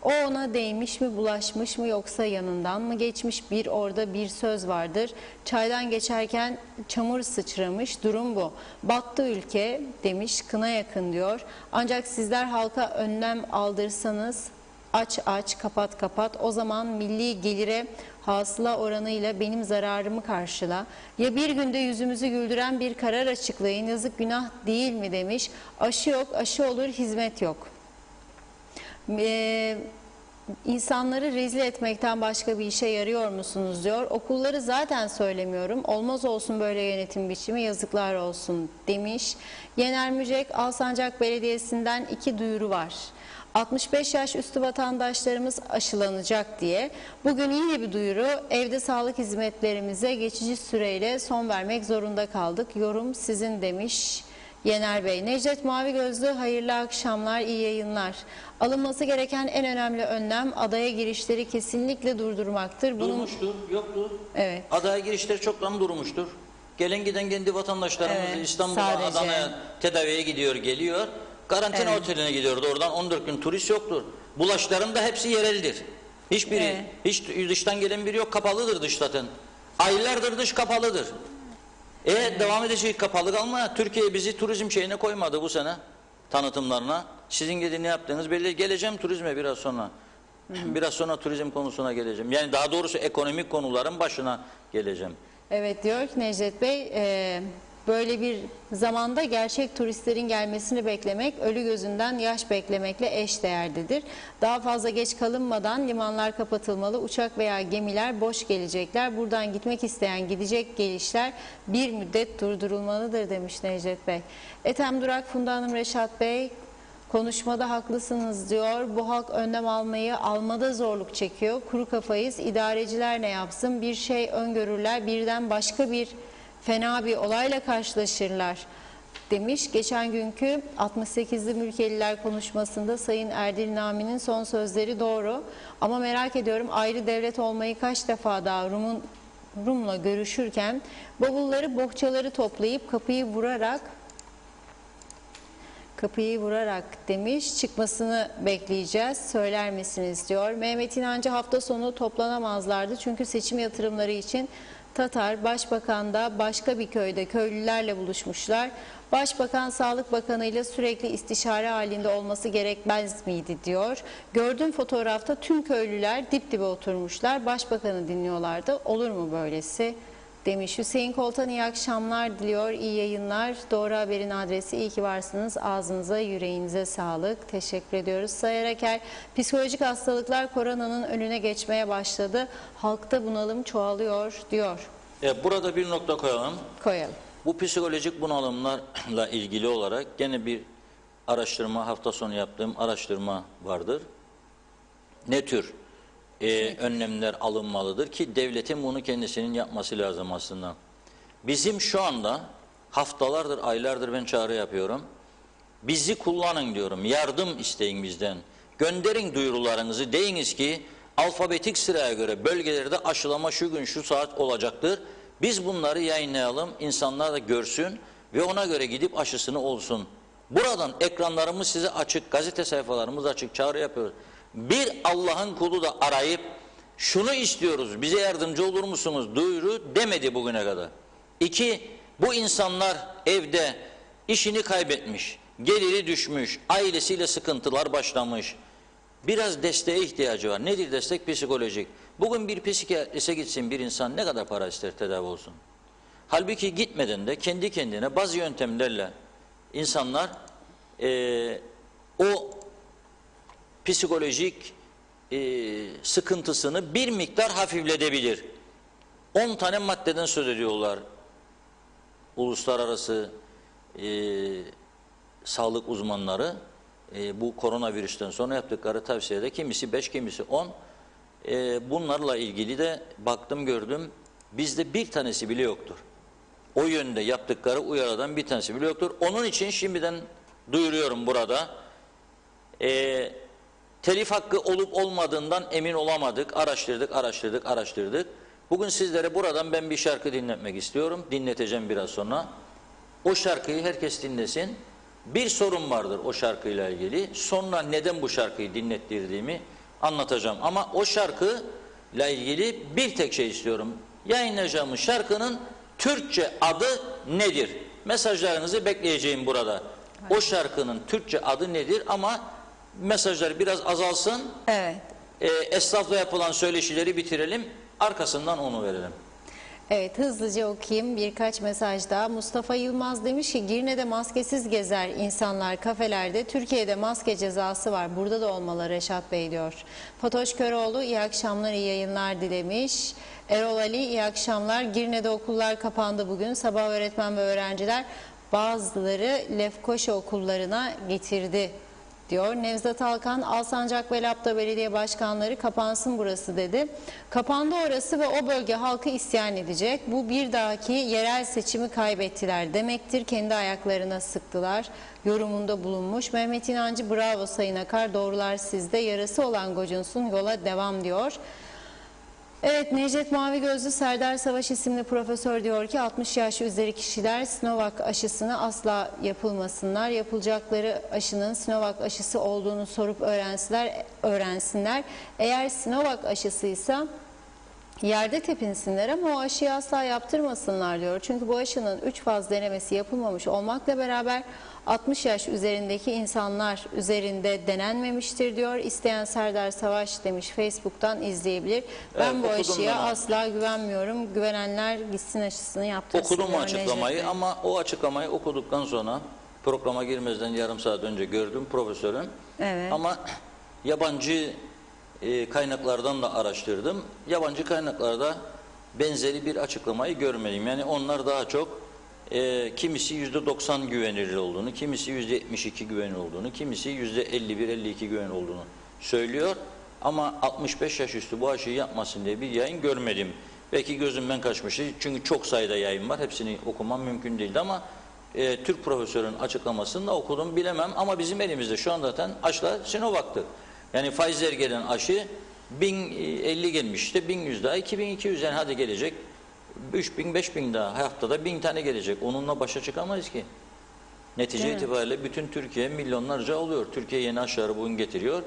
Speaker 2: O ona değmiş mi, bulaşmış mı, yoksa yanından mı geçmiş? Bir orada bir söz vardır. Çaydan geçerken çamur sıçramış, durum bu. Battı ülke demiş, kına yakın diyor. Ancak sizler halka önlem aldırsanız, aç aç, kapat kapat, o zaman milli gelire hasıla oranıyla benim zararımı karşıla. Ya bir günde yüzümüzü güldüren bir karar açıklayın, yazık günah değil mi demiş. Aşı yok, aşı olur, hizmet yok. İnsanları rezil etmekten başka bir işe yarıyor musunuz diyor. Okulları zaten söylemiyorum. Olmaz olsun böyle yönetim biçimi, yazıklar olsun demiş. Yener Mücek, Alsancak Belediyesi'nden 2 duyuru var. 65 yaş üstü vatandaşlarımız aşılanacak diye. Bugün yine bir duyuru, evde sağlık hizmetlerimize geçici süreyle son vermek zorunda kaldık. Yorum sizin demiş Yener Bey. Necdet Mavi Gözlü, hayırlı akşamlar, iyi yayınlar. Alınması gereken en önemli önlem adaya girişleri kesinlikle durdurmaktır.
Speaker 3: Durmuştur, yoktur.
Speaker 2: Evet.
Speaker 3: Adaya girişleri çoktan durmuştur. Gelen giden kendi vatandaşlarımız
Speaker 2: Evet,
Speaker 3: İstanbul'a,
Speaker 2: sadece.
Speaker 3: Adana'ya tedaviye gidiyor, geliyor. Karantina
Speaker 2: Evet.
Speaker 3: oteline gidiyordu. Oradan 14 gün turist yoktur. Bulaşların da hepsi yereldir. Hiçbiri,
Speaker 2: Evet.
Speaker 3: hiç dıştan gelen biri yok. Kapalıdır dış zaten. Aylardır dış kapalıdır. Devam edecek, kapalı kalma. Türkiye bizi turizm şeyine koymadı bu sene. Tanıtımlarına. Sizin gidin ne yaptığınız belli. Geleceğim turizme biraz sonra. Biraz sonra turizm konusuna geleceğim. Yani daha doğrusu ekonomik konuların başına geleceğim.
Speaker 2: Evet diyor ki Necdet Bey, böyle bir zamanda gerçek turistlerin gelmesini beklemek ölü gözünden yaş beklemekle eşdeğerlidir. Daha fazla geç kalınmadan limanlar kapatılmalı, uçak veya gemiler boş gelecekler. Buradan gitmek isteyen gidecek gelişler bir müddet durdurulmalıdır demiş Necdet Bey. Ethem Durak, Funda Hanım, Reşat Bey, konuşmada haklısınız diyor. Bu halk önlem almada zorluk çekiyor. Kuru kafayız. İdareciler ne yapsın? Bir şey öngörürler. Birden başka bir fena bir olayla karşılaşırlar demiş. Geçen günkü 68'li mülkeliler konuşmasında Sayın Erdil Nami'nin son sözleri doğru. Ama merak ediyorum, ayrı devlet olmayı kaç defa daha Rum'la görüşürken bavulları, bohçaları toplayıp kapıyı vurarak Kapıyı vurarak demiş, çıkmasını bekleyeceğiz, söyler misiniz diyor. Mehmet İnancı hafta sonu toplanamazlardı çünkü seçim yatırımları için Tatar, Başbakan da başka bir köyde köylülerle buluşmuşlar. Başbakan Sağlık Bakanı ile sürekli istişare halinde olması gerekmez miydi diyor. Gördüğüm fotoğrafta tüm köylüler dip dibe oturmuşlar, Başbakanı dinliyorlardı. Olur mu böylesi? Demiş. Hüseyin Koltan iyi akşamlar diliyor, iyi yayınlar. Doğru Haber'in adresi iyi ki varsınız. Ağzınıza, yüreğinize sağlık. Teşekkür ediyoruz. Sayar Aker, psikolojik hastalıklar koronanın önüne geçmeye başladı. Halkta bunalım çoğalıyor diyor.
Speaker 3: Burada bir nokta koyalım.
Speaker 2: Koyalım.
Speaker 3: Bu psikolojik bunalımlarla ilgili olarak gene bir araştırma, hafta sonu yaptığım araştırma vardır. Ne tür önlemler alınmalıdır ki devletin bunu kendisinin yapması lazım aslında. Bizim şu anda haftalardır, aylardır ben çağrı yapıyorum. Bizi kullanın diyorum, yardım isteyin bizden. Gönderin duyurularınızı, deyiniz ki alfabetik sıraya göre bölgelerde aşılama şu gün şu saat olacaktır. Biz bunları yayınlayalım, insanlar da görsün ve ona göre gidip aşısını olsun. Buradan ekranlarımız size açık, gazete sayfalarımız açık, çağrı yapıyoruz. Bir Allah'ın kulu da arayıp şunu istiyoruz, bize yardımcı olur musunuz duyuru demedi bugüne kadar. İki, bu insanlar evde işini kaybetmiş, geliri düşmüş, ailesiyle sıkıntılar başlamış. Biraz desteğe ihtiyacı var. Nedir destek? Psikolojik. Bugün bir psikiyatriste gitsin bir insan ne kadar para ister tedavi olsun? Halbuki gitmeden de kendi kendine bazı yöntemlerle insanlar o psikolojik sıkıntısını bir miktar hafifletebilir. 10 tane maddeden söz ediyorlar. Uluslararası sağlık uzmanları bu koronavirüsten sonra yaptıkları tavsiyede kimisi 5, kimisi 10. Bunlarla ilgili de baktım gördüm. Bizde bir tanesi bile yoktur. O yönde yaptıkları uyarıdan bir tanesi bile yoktur. Onun için şimdiden duyuruyorum burada. Telif hakkı olup olmadığından emin olamadık. Araştırdık. Bugün sizlere buradan ben bir şarkı dinletmek istiyorum. Dinleteceğim biraz sonra. O şarkıyı herkes dinlesin. Bir sorun vardır o şarkıyla ilgili. Sonra neden bu şarkıyı dinlettirdiğimi anlatacağım. Ama o şarkıyla ilgili bir tek şey istiyorum. Yayınlayacağımız şarkının Türkçe adı nedir? Mesajlarınızı bekleyeceğim burada. O şarkının Türkçe adı nedir? Ama mesajlar biraz azalsın.
Speaker 2: Evet.
Speaker 3: Esnafla yapılan söyleşileri bitirelim. Arkasından onu verelim.
Speaker 2: Evet, hızlıca okuyayım birkaç mesaj daha. Mustafa Yılmaz demiş ki Girne'de maskesiz gezer insanlar kafelerde. Türkiye'de maske cezası var. Burada da olmalı Reşat Bey diyor. Fatoş Köroğlu iyi akşamlar, iyi yayınlar dilemiş. Erol Ali iyi akşamlar. Girne'de okullar kapandı bugün. Sabah öğretmen ve öğrenciler bazıları Lefkoşa okullarına getirdi diyor. Nevzat Alkan, Alsancak ve Lapta Belediye Başkanları kapansın burası dedi. Kapandı orası ve o bölge halkı isyan edecek. Bu bir dahaki yerel seçimi kaybettiler demektir. Kendi ayaklarına sıktılar. Yorumunda bulunmuş. Mehmet İnancı bravo Sayın Akar, doğrular sizde. Yarası olan gocunsun, yola devam diyor. Evet, Necdet Mavi Gözlü Serdar Savaş isimli profesör diyor ki 60 yaş üzeri kişiler Sinovac aşısını asla yapılmasınlar. Yapılacakları aşının Sinovac aşısı olduğunu sorup öğrensinler. Eğer Sinovac aşısıysa yerde tepinsinler ama o aşıyı asla yaptırmasınlar diyor. Çünkü bu aşının 3 faz denemesi yapılmamış olmakla beraber 60 yaş üzerindeki insanlar üzerinde denenmemiştir diyor. İsteyen Serdar Savaş demiş, Facebook'tan izleyebilir. Ben bu aşıya asla güvenmiyorum. Güvenenler gitsin aşısını yaptırsın.
Speaker 3: Okudum o açıklamayı ama o açıklamayı okuduktan sonra programa girmezden yarım saat önce gördüm profesörün.
Speaker 2: Evet.
Speaker 3: Ama yabancı kaynaklardan da araştırdım. Yabancı kaynaklarda benzeri bir açıklamayı görmedim. Yani onlar daha çok kimisi %90 güvenilir olduğunu, kimisi %72 güvenilir olduğunu, kimisi %51-52 güvenilir olduğunu söylüyor. Ama 65 yaş üstü bu aşıyı yapmasın diye bir yayın görmedim. Belki gözümden kaçmıştı. Çünkü çok sayıda yayın var. Hepsini okumam mümkün değildi ama Türk profesörün açıklamasını da okudum bilemem. Ama bizim elimizde şu an zaten aşılar Sinovac'tır. Yani Pfizer gelen aşı 1050 gelmişti. 1100 daha 2200 yani hadi gelecek. 3000, 5000 daha haftada 1000 tane gelecek. Onunla başa çıkamayız ki. Netice
Speaker 2: Değil mi?
Speaker 3: itibariyle bütün Türkiye milyonlarca oluyor. Türkiye yeni aşıları bugün getiriyor.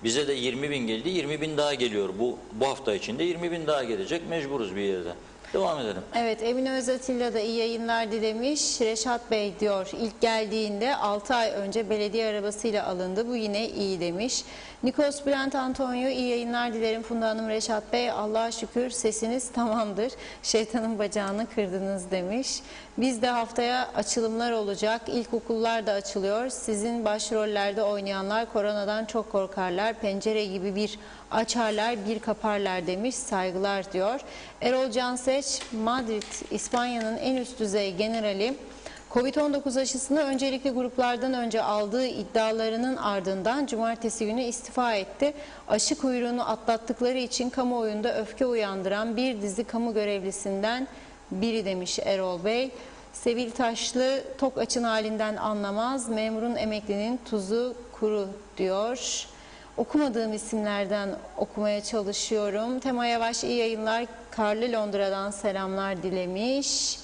Speaker 3: Bize de 20 bin geldi, 20 bin daha geliyor. Bu hafta içinde 20 bin daha gelecek. Mecburuz bir yerde. Devam edelim.
Speaker 2: Evet, Emine Özatilla da iyi yayınlar dilemiş. Reşat Bey diyor, ilk geldiğinde 6 ay önce belediye arabasıyla alındı. Bu yine iyi demiş. Nikos Bülent Antonio, iyi yayınlar dilerim Funda Hanım, Reşat Bey. Allah'a şükür sesiniz tamamdır. Şeytanın bacağını kırdınız demiş. Bizde haftaya açılımlar olacak. İlkokullar da açılıyor. Sizin başrollerde oynayanlar koronadan çok korkarlar. Pencere gibi bir açarlar, bir kaparlar demiş. Saygılar diyor. Erol Canseç, Madrid, İspanya'nın en üst düzey generali, Covid-19 aşısını öncelikli gruplardan önce aldığı iddialarının ardından cumartesi günü istifa etti. Aşı kuyruğunu atlattıkları için kamuoyunda öfke uyandıran bir dizi kamu görevlisinden biri demiş Erol Bey. Sevil Taşlı, tok açın halinden anlamaz, memurun emeklinin tuzu kuru diyor. Okumadığım isimlerden okumaya çalışıyorum. Tema Yavaş, iyi yayınlar, karlı Londra'dan selamlar dilemiş.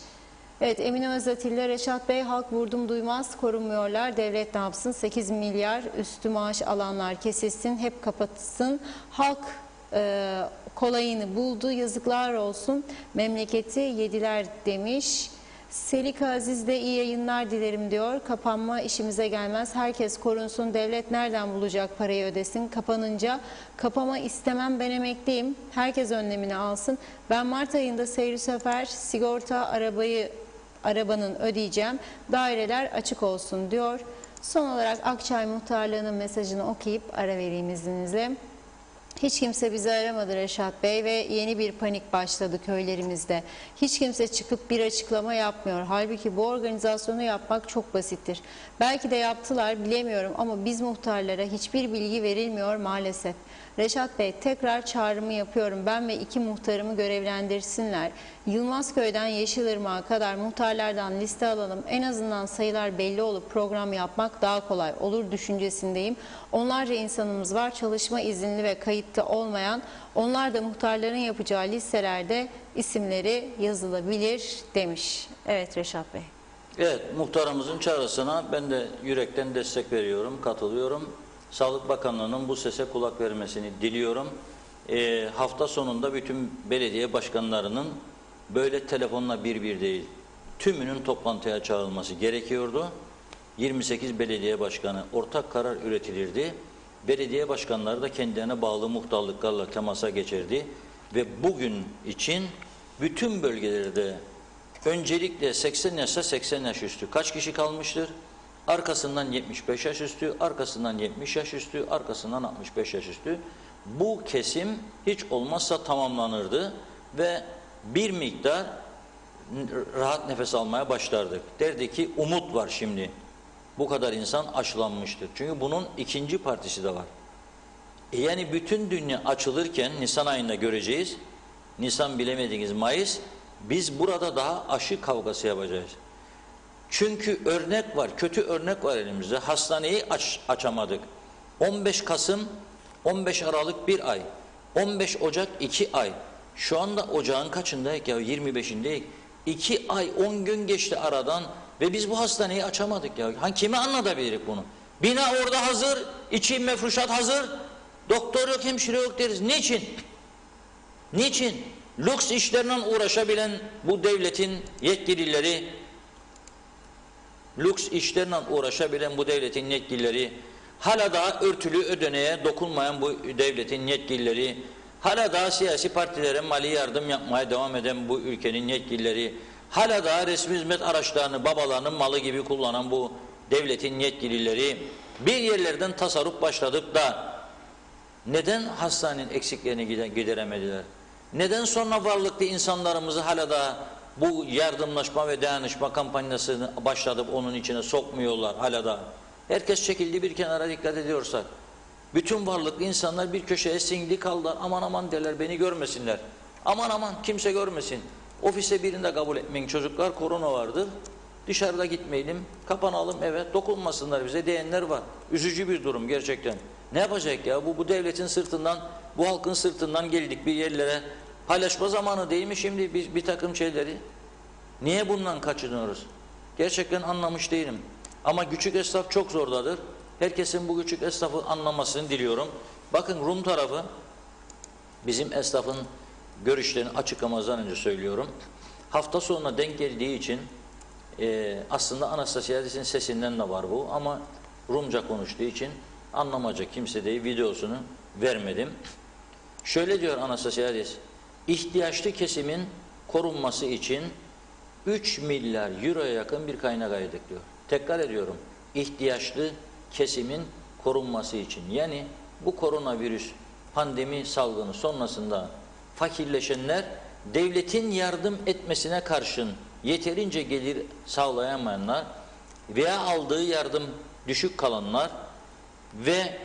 Speaker 2: Evet, Emine Özatilla, Reşat Bey, halk vurdum duymaz, korunmuyorlar. Devlet ne yapsın? 8 milyar üstü maaş alanlar kesilsin, hep kapatsın. Halk kolayını buldu, yazıklar olsun. Memleketi yediler demiş. Selik Aziz de iyi yayınlar dilerim diyor. Kapanma işimize gelmez. Herkes korunsun. Devlet nereden bulacak parayı ödesin? Kapanınca kapama istemem, ben emekliyim. Herkes önlemini alsın. Ben Mart ayında seyri sefer sigorta arabanın ödeyeceğim. Daireler açık olsun diyor. Son olarak Akçay Muhtarlığı'nın mesajını okuyup ara vereyim izninizle. Hiç kimse bizi aramadı Reşat Bey ve yeni bir panik başladı köylerimizde. Hiç kimse çıkıp bir açıklama yapmıyor. Halbuki bu organizasyonu yapmak çok basittir. Belki de yaptılar, bilemiyorum, ama biz muhtarlara hiçbir bilgi verilmiyor maalesef. Reşat Bey, tekrar çağrımı yapıyorum. Ben ve 2 muhtarımı görevlendirsinler. Yılmazköy'den Yeşilırmak'a kadar muhtarlardan liste alalım. En azından sayılar belli olup program yapmak daha kolay olur düşüncesindeyim. Onlarca insanımız var, çalışma izinli ve kayıtta olmayan. Onlar da muhtarların yapacağı listelerde isimleri yazılabilir demiş. Evet Reşat Bey.
Speaker 3: Evet, muhtarımızın çağrısına ben de yürekten destek veriyorum, katılıyorum. Sağlık Bakanlığı'nın bu sese kulak vermesini diliyorum. Hafta sonunda bütün belediye başkanlarının böyle telefonla bir değil, tümünün toplantıya çağrılması gerekiyordu. 28 belediye başkanı ortak karar üretilirdi. Belediye başkanları da kendilerine bağlı muhtarlıklarla temasa geçirdi. Ve bugün için bütün bölgelerde öncelikle 80 yaşsa 80 yaş üstü kaç kişi kalmıştır? Arkasından 75 yaş üstü, arkasından 70 yaş üstü, arkasından 65 yaş üstü. Bu kesim hiç olmazsa tamamlanırdı ve bir miktar rahat nefes almaya başlardık. Derdi ki umut var şimdi. Bu kadar insan aşılanmıştır. Çünkü bunun ikinci partisi de var. Yani bütün dünya açılırken Nisan ayında göreceğiz. Nisan bilemediğiniz Mayıs. Biz burada daha aşı kavgası yapacağız. Çünkü örnek var, kötü örnek var elimizde. Hastaneyi açamadık. 15 Kasım, 15 Aralık 1 ay, 15 Ocak 2 ay. Şu anda ocağın kaçındayız ya? 25'indeyiz. 2 ay 10 gün geçti aradan ve biz bu hastaneyi açamadık ya. Kime anlatabiliriz bunu? Bina orada hazır, içi mefruşat hazır. Doktor yok, hemşire yok deriz. Niçin? Niçin? Lüks işlerle uğraşabilen bu devletin yetkilileri, hala daha örtülü ödeneğe dokunmayan bu devletin yetkilileri, hala daha siyasi partilere mali yardım yapmaya devam eden bu ülkenin yetkilileri, hala daha resmi hizmet araçlarını babalarının malı gibi kullanan bu devletin yetkilileri bir yerlerden tasarruf başladık da neden hastanenin eksiklerini gideremediler? Neden sonra varlıklı insanlarımızı hala da bu yardımlaşma ve dayanışma kampanyasını başlatıp onun içine sokmuyorlar hala da? Herkes çekildi bir kenara, dikkat ediyorsak. Bütün varlıklı insanlar bir köşeye singli kaldılar. Aman aman derler, beni görmesinler. Aman aman kimse görmesin. Ofise birinde kabul etmeyin çocuklar, korona vardır. Dışarıda gitmeyelim, kapanalım, evet, dokunmasınlar bize diyenler var. Üzücü bir durum gerçekten. Ne yapacak ya? Bu devletin sırtından, bu halkın sırtından geldik bir yerlere. Paylaşma zamanı değil mi şimdi bir takım şeyleri? Niye bundan kaçınıyoruz? Gerçekten anlamış değilim. Ama küçük esnaf çok zordadır. Herkesin bu küçük esnafı anlamasını diliyorum. Bakın Rum tarafı, bizim esnafın görüşlerini açıklamazdan önce söylüyorum. Hafta sonuna denk geldiği için aslında Anastasiadis'in sesinden de var bu ama Rumca konuştuğu için anlamayacak kimse değil, videosunu vermedim. Şöyle diyor Anastasiadis, ihtiyaçlı kesimin korunması için 3 milyar euroya yakın bir kaynak ayırdık diyor. Tekrar ediyorum, ihtiyaçlı kesimin korunması için. Yani bu koronavirüs pandemi salgını sonrasında fakirleşenler devletin yardım etmesine karşın yeterince gelir sağlayamayanlar veya aldığı yardım düşük kalanlar ve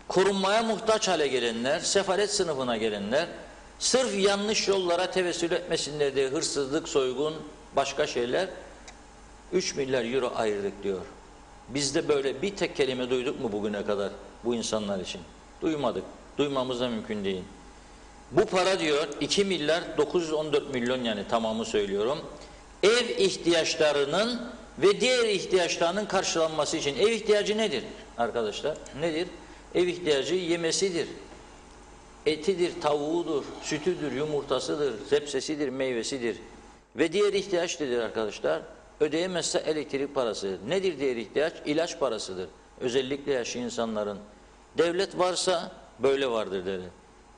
Speaker 3: korunmaya muhtaç hale gelenler, sefalet sınıfına gelenler, sırf yanlış yollara tevessül etmesinler diye hırsızlık, soygun, başka şeyler 3 milyar euro ayırdık diyor. Biz de böyle bir tek kelime duyduk mu bugüne kadar bu insanlar için? Duymadık. Duymamız da mümkün değil. Bu para diyor 2 milyar 914 milyon yani tamamı söylüyorum. Ev ihtiyaçlarının ve diğer ihtiyaçlarının karşılanması için. Ev ihtiyacı nedir arkadaşlar? Nedir? Ev ihtiyacı yemesidir. Etidir, tavuğudur, sütüdür, yumurtasıdır, zepsesidir, meyvesidir. Ve diğer ihtiyaç nedir arkadaşlar? Ödeyemezse elektrik parası. Nedir diğer ihtiyaç? İlaç parasıdır. Özellikle yaşlı insanların. Devlet varsa böyle vardır dedi.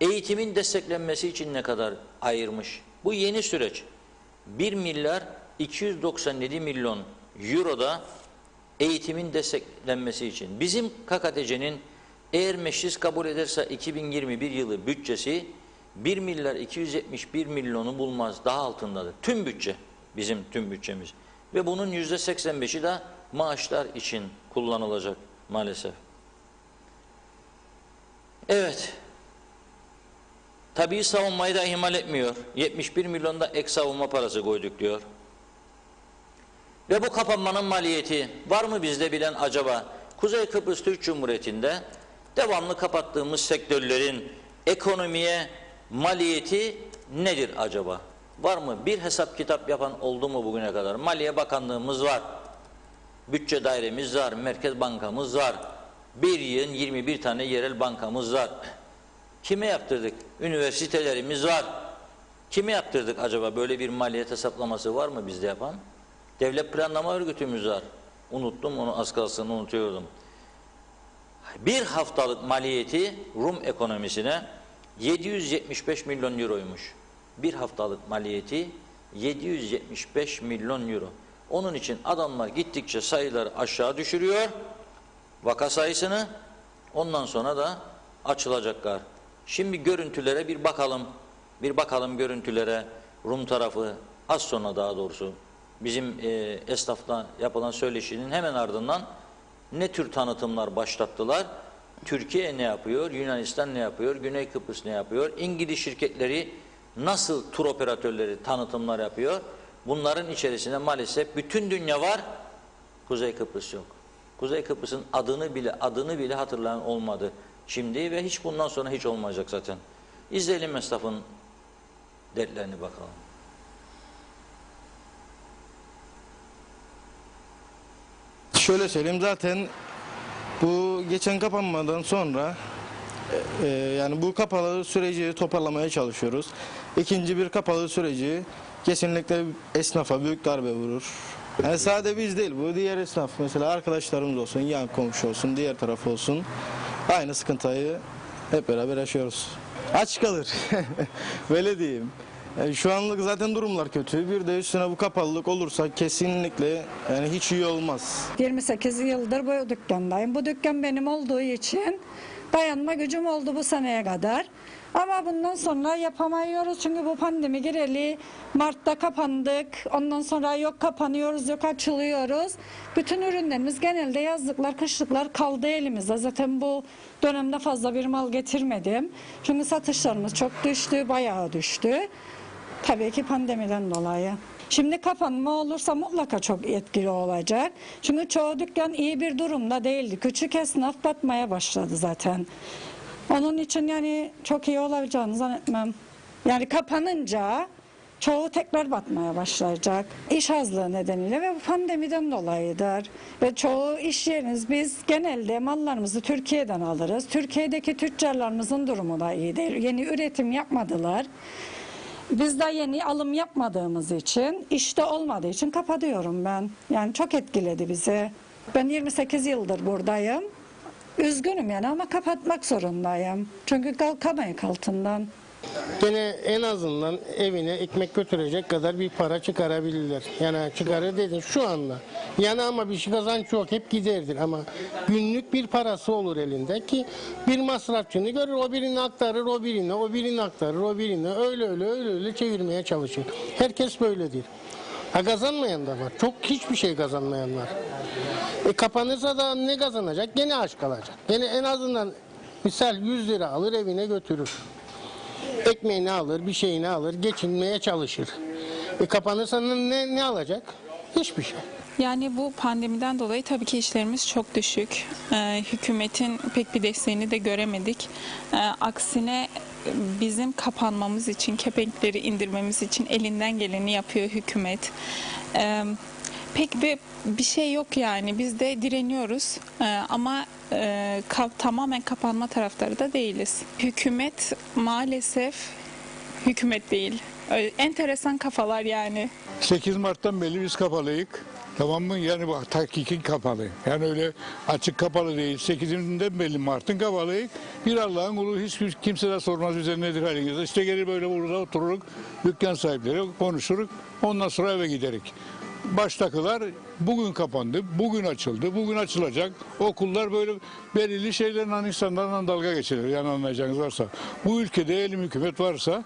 Speaker 3: Eğitimin desteklenmesi için ne kadar ayırmış? Bu yeni süreç. 1 milyar 297 milyon euroda eğitimin desteklenmesi için. Bizim KKTC'nin eğer meclis kabul ederse 2021 yılı bütçesi 1 milyar 271 milyonu bulmaz, daha altındadır. Tüm bütçe, bizim tüm bütçemiz. Ve bunun %85'i de maaşlar için kullanılacak maalesef. Evet. Tabii savunmayı da ihmal etmiyor. 71 milyonda ek savunma parası koyduk diyor. Ve bu kapanmanın maliyeti var mı bizde bilen acaba? Kuzey Kıbrıs Türk Cumhuriyeti'nde devamlı kapattığımız sektörlerin ekonomiye maliyeti nedir acaba? Var mı? Bir hesap kitap yapan oldu mu bugüne kadar? Maliye Bakanlığımız var. Bütçe dairemiz var. Merkez Bankamız var. Bir yığın 21 tane yerel bankamız var. Kime yaptırdık? Üniversitelerimiz var. Kime yaptırdık acaba? Böyle bir maliyet hesaplaması var mı bizde yapan? Devlet Planlama Örgütümüz var. Unuttum onu, az kalsın unutuyordum. Bir haftalık maliyeti Rum ekonomisine 775 milyon euroymuş. Bir haftalık maliyeti 775 milyon euro. Onun için adamlar gittikçe sayıları aşağı düşürüyor, vaka sayısını, ondan sonra da açılacaklar. Şimdi görüntülere bir bakalım. Bir bakalım görüntülere. Rum tarafı az sonra, daha doğrusu bizim esnafla yapılan söyleşinin hemen ardından ne tür tanıtımlar başlattılar? Türkiye ne yapıyor? Yunanistan ne yapıyor? Güney Kıbrıs ne yapıyor? İngiliz şirketleri nasıl tur operatörleri tanıtımlar yapıyor? Bunların içerisinde maalesef bütün dünya var. Kuzey Kıbrıs yok. Kuzey Kıbrıs'ın adını bile hatırlayan olmadı şimdi ve hiç bundan sonra hiç olmayacak zaten. İzleyelim esnafın dertlerini bakalım.
Speaker 4: Şöyle söyleyeyim, zaten bu geçen kapanmadan sonra yani bu kapalı süreci toparlamaya çalışıyoruz. İkinci bir kapalı süreci kesinlikle esnafa büyük darbe vurur. Yani sadece biz değil, bu diğer esnaf, mesela arkadaşlarımız olsun, yan komşu olsun, diğer taraf olsun, aynı sıkıntıyı hep beraber yaşıyoruz. Aç kalır, böyle diyeyim. Yani şu anlık zaten durumlar kötü. Bir de üstüne bu kapalılık olursa kesinlikle yani hiç iyi olmaz.
Speaker 5: 28 yıldır bu dükkandayım. Bu dükkan benim olduğu için dayanma gücüm oldu bu seneye kadar. Ama bundan sonra yapamıyoruz çünkü bu pandemi gireli Mart'ta kapandık. Ondan sonra yok kapanıyoruz, yok açılıyoruz. Bütün ürünlerimiz genelde yazlıklar, kışlıklar kaldı elimizde. Zaten bu dönemde fazla bir mal getirmedim. Çünkü satışlarımız çok düştü, bayağı düştü. Tabii ki pandemiden dolayı. Şimdi kapanma olursa mutlaka çok etkili olacak. Çünkü çoğu dükkan iyi bir durumda değildi. Küçük esnaf batmaya başladı zaten. Onun için yani çok iyi olacağını zannetmem. Yani kapanınca çoğu tekrar batmaya başlayacak. İş azlığı nedeniyle ve bu pandemiden dolayıdır. Ve çoğu iş yeriniz biz genelde mallarımızı Türkiye'den alırız. Türkiye'deki tüccarlarımızın durumu da iyi değil. Yeni üretim yapmadılar. Biz de yeni alım yapmadığımız için, işte olmadığı için kapatıyorum ben. Yani çok etkiledi bizi. Ben 28 yıldır buradayım. Üzgünüm yani ama kapatmak zorundayım. Çünkü kalkamayız altından.
Speaker 6: Gene en azından evine ekmek götürecek kadar bir para çıkarabilirler. Yani çıkarır dedin şu anda. Yani ama bir şey kazanç yok, hep giderdir ama günlük bir parası olur elinde ki bir masrafçını görür, o birini aktarır, o birine, o birini aktarır, o birine, öyle çevirmeye çalışır. Herkes böyledir. Ha, kazanmayan da var. Çok hiçbir şey kazanmayan var. Kapanırsa da ne kazanacak? Gene aç kalacak. Gene en azından misal 100 lira alır evine götürür. Ekmeğini alır, bir şeyini alır, geçinmeye çalışır. Kapanırsa ne alacak? Hiçbir şey.
Speaker 7: Yani bu pandemiden dolayı tabii ki işlerimiz çok düşük. Hükümetin pek bir desteğini de göremedik. Aksine bizim kapanmamız için, kepenkleri indirmemiz için elinden geleni yapıyor hükümet. Pek bir şey yok yani. Biz de direniyoruz ama tamamen kapanma taraftarı da değiliz. Hükümet maalesef hükümet değil. Enteresan kafalar yani.
Speaker 8: 8 Mart'tan beri biz kapalıyız. Tamam mı? Yani bak hakiki kapalı. Yani öyle açık kapalı değil. 8'inden beri Mart'ın kapalıyız. Bir Allah'ın kulu hiç kimse de sormaz bize nedir haliniz. İşte gelir böyle burada otururuk. Dükkan sahipleri konuşuruk. Ondan sonra eve giderik. Baştakiler bugün kapandı, bugün açıldı, bugün açılacak. Okullar böyle belirli şeylerle insanlarla dalga geçilir. Yani anlayacağınız varsa. Bu ülkede elim hükümet varsa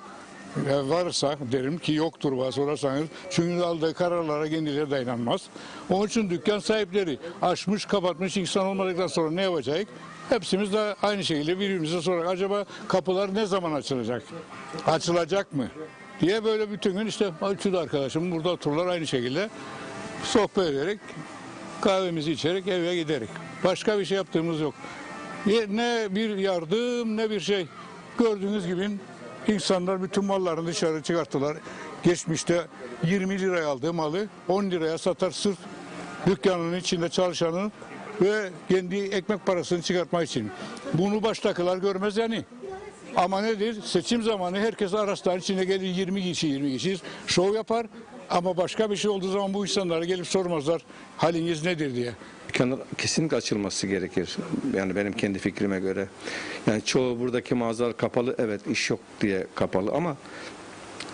Speaker 8: derim ki yoktur bana sorarsanız. Çünkü aldığı kararlara kendileri dayanamaz. Onun için dükkan sahipleri açmış kapatmış insan olmadıktan sonra ne yapacak? Hepsimiz de aynı şekilde birbirimize sorarak acaba kapılar ne zaman açılacak? Açılacak mı? Diye böyle bütün gün işte üçü arkadaşım burada otururlar aynı şekilde sohbet ederek kahvemizi içerek eve giderek. Başka bir şey yaptığımız yok. Ne bir yardım ne bir şey. Gördüğünüz gibi insanlar bütün mallarını dışarı çıkarttılar. Geçmişte 20 liraya aldığı malı 10 liraya satar sırf dükkanının içinde çalışanın ve kendi ekmek parasını çıkartmak için. Bunu baştakiler görmez yani. Ama nedir? Seçim zamanı herkes arasların içinde gelir 20 kişi şov yapar. Ama başka bir şey olduğu zaman bu insanlara gelip sormazlar haliniz nedir diye.
Speaker 9: Dükkanlar kesinlikle açılması gerekir. Yani benim kendi fikrime göre. Yani çoğu buradaki mağazalar kapalı. Evet iş yok diye kapalı ama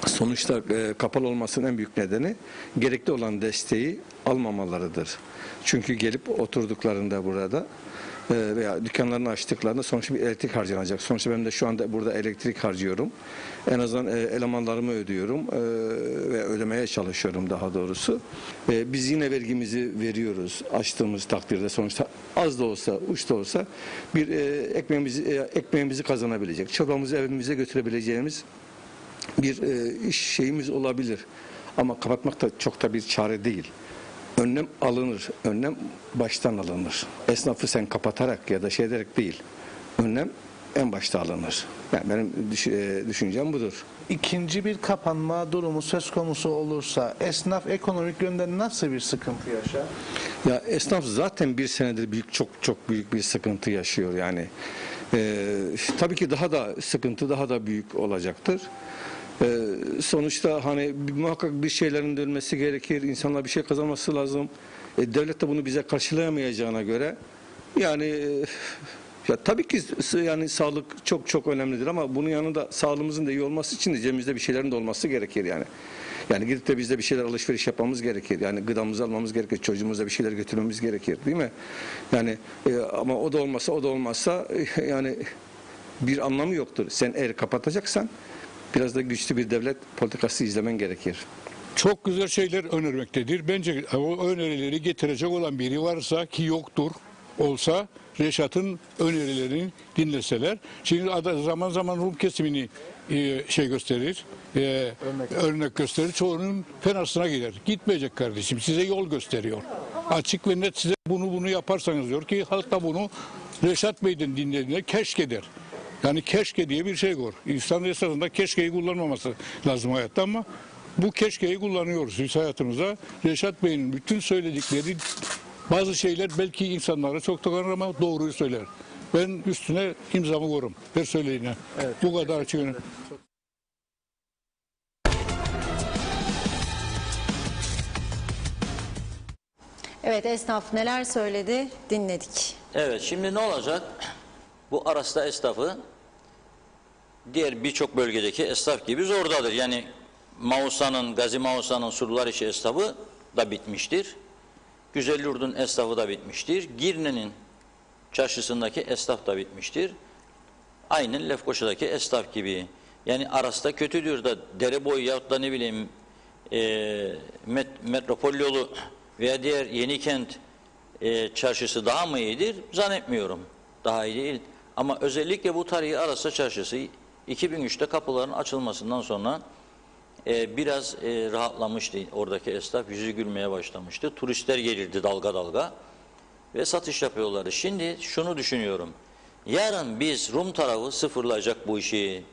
Speaker 9: sonuçta kapalı olmasının en büyük nedeni gerekli olan desteği almamalarıdır. Çünkü gelip oturduklarında burada veya dükkanlarını açtıklarında sonuçta bir elektrik harcanacak. Sonuçta ben de şu anda burada elektrik harcıyorum. En azından elemanlarımı ödüyorum ve ödemeye çalışıyorum daha doğrusu. Biz yine vergimizi veriyoruz açtığımız takdirde sonuçta az da olsa uç da olsa bir ekmeğimizi kazanabilecek. Çorbamızı evimize götürebileceğimiz bir iş şeyimiz olabilir. Ama kapatmak da çok da bir çare değil. Önlem alınır. Önlem baştan alınır. Esnafı sen kapatarak ya da şey ederek değil. Önlem en başta alınır. Yani benim düşüncem budur.
Speaker 10: İkinci bir kapanma durumu söz konusu olursa esnaf ekonomik yönden nasıl bir sıkıntı yaşar?
Speaker 9: Ya esnaf zaten bir senedir çok büyük bir sıkıntı yaşıyor yani. Tabii ki daha da sıkıntı daha da büyük olacaktır. Sonuçta hani muhakkak bir şeylerin dönmesi gerekir. İnsanlar bir şey kazanması lazım. Devlet de bunu bize karşılayamayacağına göre yani ya tabii ki yani sağlık çok önemlidir ama bunun yanında sağlığımızın da iyi olması için de cebimizde bir şeylerin de olması gerekir yani. Yani gidip de biz de bir şeyler alışveriş yapmamız gerekir. Yani gıdamızı almamız gerekir. Çocuğumuza bir şeyler götürmemiz gerekir. Değil mi? Yani ama o da olmazsa yani bir anlamı yoktur. Sen eğer kapatacaksan biraz da güçlü bir devlet politikası izlemen gerekir.
Speaker 8: Çok güzel şeyler önermektedir. Bence o önerileri getirecek olan biri varsa ki yoktur olsa Reşat'ın önerilerini dinleseler. Şimdi zaman zaman Rum kesimini gösterir, örnek gösterir. Çoğunun fenasına gider. Gitmeyecek kardeşim. Size yol gösteriyor. Açık ve net size bunu yaparsanız diyor ki halk da bunu Reşat Bey'den dinlediğinde keşke der. Yani keşke diye bir şey var. İnsan esasında keşkeyi kullanmaması lazım hayatta ama bu keşkeyi kullanıyoruz biz hayatımıza. Reşat Bey'in bütün söyledikleri bazı şeyler belki insanlara çok takılır ama doğruyu söyler. Ben üstüne imzamı koyarım her söyleyene.
Speaker 10: Evet.
Speaker 8: Bu kadar açık.
Speaker 2: Evet, esnaf neler söyledi dinledik.
Speaker 3: Evet, şimdi ne olacak? Bu Aras'ta esnafı diğer birçok bölgedeki esnaf gibi zordadır. Yani Gazi Mausa'nın Surlar içi esnafı da bitmiştir. Güzelyurt'un esnafı da bitmiştir. Girne'nin çarşısındaki esnaf da bitmiştir. Aynen Lefkoşa'daki esnaf gibi. Yani Aras'ta kötüdür da Dereboyu yahut da ne bileyim Metropol yolu veya diğer Yenikent çarşısı daha mı iyidir? Zannetmiyorum. Daha iyi değil. Ama özellikle bu tarihi Aras'ta çarşısı 2003'te kapıların açılmasından sonra biraz rahatlamıştı oradaki esnaf. Yüzü gülmeye başlamıştı. Turistler gelirdi dalga dalga ve satış yapıyorlardı. Şimdi şunu düşünüyorum. Yarın biz Rum tarafı sıfırlayacak bu işi.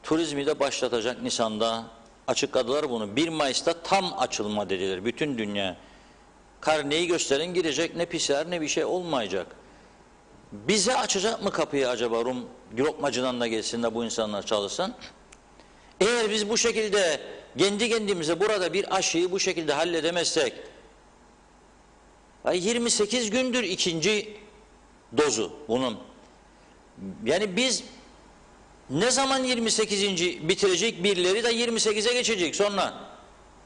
Speaker 3: Turizmi de başlatacak Nisan'da. Açıkladılar bunu. 1 Mayıs'ta tam açılma dediler. Bütün dünya. Karneyi gösterin girecek, ne PCR ne bir şey olmayacak. Bize açacak mı kapıyı acaba Rum lokmacıdan da gelsin de bu insanlar çalışsın? Eğer biz bu şekilde kendi kendimize burada bir aşıyı bu şekilde halledemezsek 28 gündür ikinci dozu bunun. Yani biz ne zaman 28. bitirecek, birileri de 28'e geçecek sonra.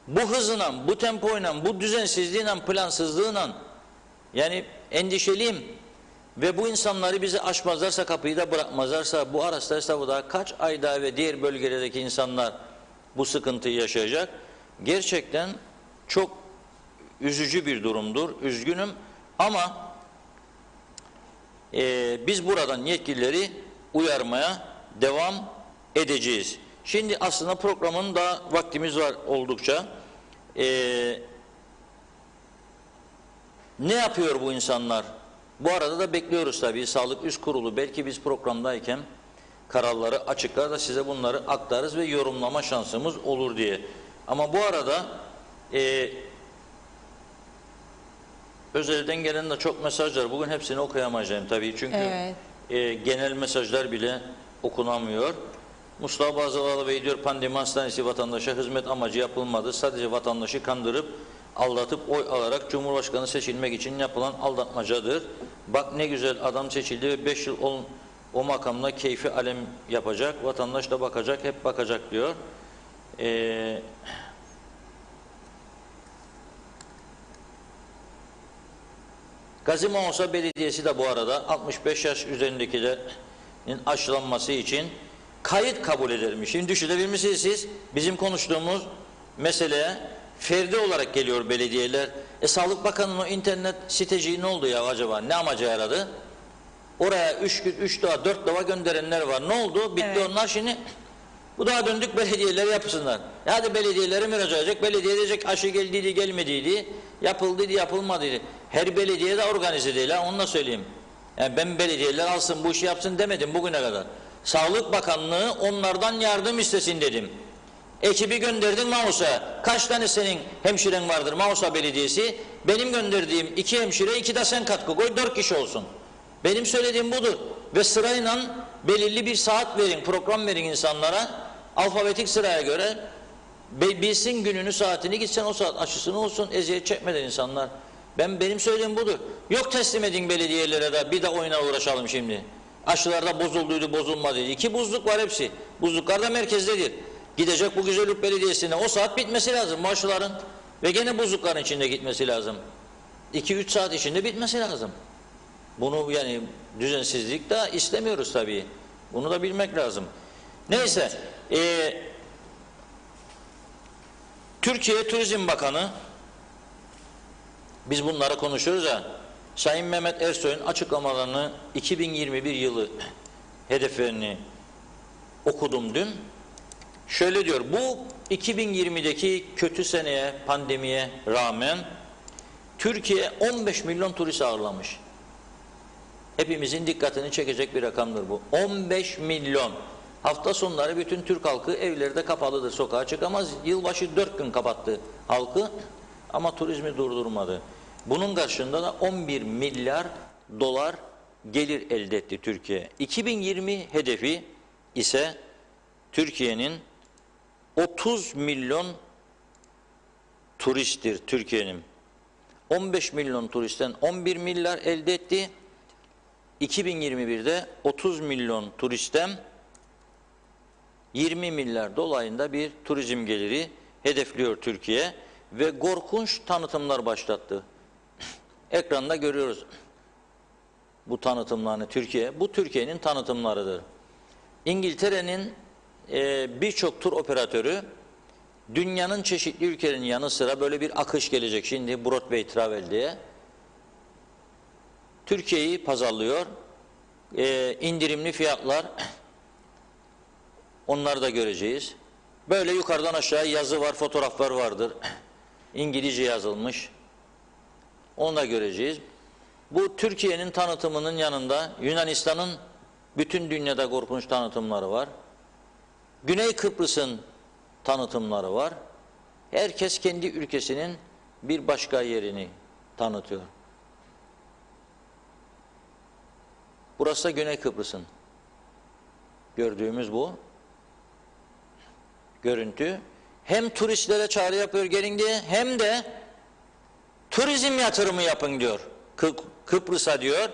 Speaker 3: Bu hızla, bu tempoyla, bu düzensizliğiyle, plansızlığıyla yani endişeliyim. Ve bu insanları bize aşmazlarsa, kapıyı da bırakmazlarsa bu Aras'ta esnafı daha kaç ay daha ve diğer bölgelerdeki insanlar bu sıkıntıyı yaşayacak. Gerçekten çok üzücü bir durumdur. Üzgünüm ama biz buradan yetkilileri uyarmaya devam edeceğiz. Şimdi aslında programın da vaktimiz var oldukça. Ne yapıyor bu insanlar? Bu arada da bekliyoruz tabii. Sağlık Üst Kurulu belki biz programdayken kararları açıklar da size bunları aktarırız ve yorumlama şansımız olur diye. Ama bu arada özelden gelen de çok mesaj var. Bugün hepsini okuyamayacağım tabii. Çünkü genel mesajlar bile okunamıyor. Mustafa Bazılalı Bey diyor pandemi hastanesi vatandaşa hizmet amacı yapılmadı. Sadece vatandaşı kandırıp aldatıp oy alarak Cumhurbaşkanı seçilmek için yapılan aldatmacadır. Bak ne güzel adam seçildi ve 5 yıl o makamda keyfi alem yapacak. Vatandaş da bakacak, hep bakacak diyor. Gazi Mausa Belediyesi de bu arada 65 yaş üzerindekilerin aşılanması için kayıt kabul edermiş. Şimdi düşünebilir misiniz siz? Bizim konuştuğumuz meseleye ferdi olarak geliyor belediyeler. Sağlık Bakanı'nın internet siteciği ne oldu ya acaba? Ne amaca yaradı? Oraya 3 defa 4 defa gönderenler var. Ne oldu? Bitti onlar şimdi. Bu daha döndük belediyeler yapsınlar. Hadi belediyelere müracaat edecek. Belediye diyecek aşı geldiydi gelmediydi. Yapıldıydı yapılmadıydı. Her belediye de organize değil ha onu da söyleyeyim. Yani ben belediyeler alsın bu işi yapsın demedim bugüne kadar. Sağlık Bakanlığı onlardan yardım istesin dedim. Ekibi gönderdin Mausa'ya. Kaç tane senin hemşiren vardır Mausa Belediyesi? Benim gönderdiğim 2 hemşire 2 de sen katkı koy 4 kişi olsun. Benim söylediğim budur. Ve sırayla belirli bir saat verin, program verin insanlara. Alfabetik sıraya göre bilsin gününü, saatini gitsen o saat aşısını olsun, eziyet çekmeden insanlar. Benim söylediğim budur. Yok teslim edin belediyelere de bir de oyuna uğraşalım şimdi. Aşılarda bozulduydu, bozulmadıydı. 2 buzluk var hepsi. Buzluklar da merkezdedir. Gidecek bu Güzellik Belediyesi'ne o saat bitmesi lazım bu aşıların. Ve gene buzlukların içinde gitmesi lazım. 2-3 saat içinde bitmesi lazım. Bunu yani düzensizlik de istemiyoruz tabii. Bunu da bilmek lazım. Neyse. Türkiye Turizm Bakanı biz bunları konuşuyoruz ya. Sayın Mehmet Ersoy'un açıklamalarını 2021 yılı hedeflerini okudum dün. Şöyle diyor. Bu 2020'deki kötü seneye, pandemiye rağmen Türkiye 15 milyon turist ağırlamış. Hepimizin dikkatini çekecek bir rakamdır bu. 15 milyon. Hafta sonları bütün Türk halkı evlerde kapalıdır, sokağa çıkamaz. Yılbaşı 4 gün kapattı halkı ama turizmi durdurmadı. Bunun karşılığında da 11 milyar dolar gelir elde etti Türkiye. 2020 hedefi ise Türkiye'nin 30 milyon turisttir Türkiye'nin. 15 milyon turistten 11 milyar elde etti. 2021'de 30 milyon turistten 20 milyar dolayında bir turizm geliri hedefliyor Türkiye ve korkunç tanıtımlar başlattı. Ekranda görüyoruz bu tanıtımlarını Türkiye. Bu Türkiye'nin tanıtımlarıdır. İngiltere'nin birçok tur operatörü dünyanın çeşitli ülkelerinin yanı sıra böyle bir akış gelecek şimdi Broadway Travel diye. Türkiye'yi pazarlıyor. İndirimli fiyatlar. Onları da göreceğiz. Böyle yukarıdan aşağı yazı var, fotoğraflar vardır. İngilizce yazılmış. Onu da göreceğiz. Bu Türkiye'nin tanıtımının yanında Yunanistan'ın bütün dünyada korkunç tanıtımları var. Güney Kıbrıs'ın tanıtımları var. Herkes kendi ülkesinin bir başka yerini tanıtıyor. Burası da Güney Kıbrıs'ın. Gördüğümüz bu görüntü. Hem turistlere çağrı yapıyor gelin diye hem de turizm yatırımı yapın diyor. Kıbrıs'a diyor.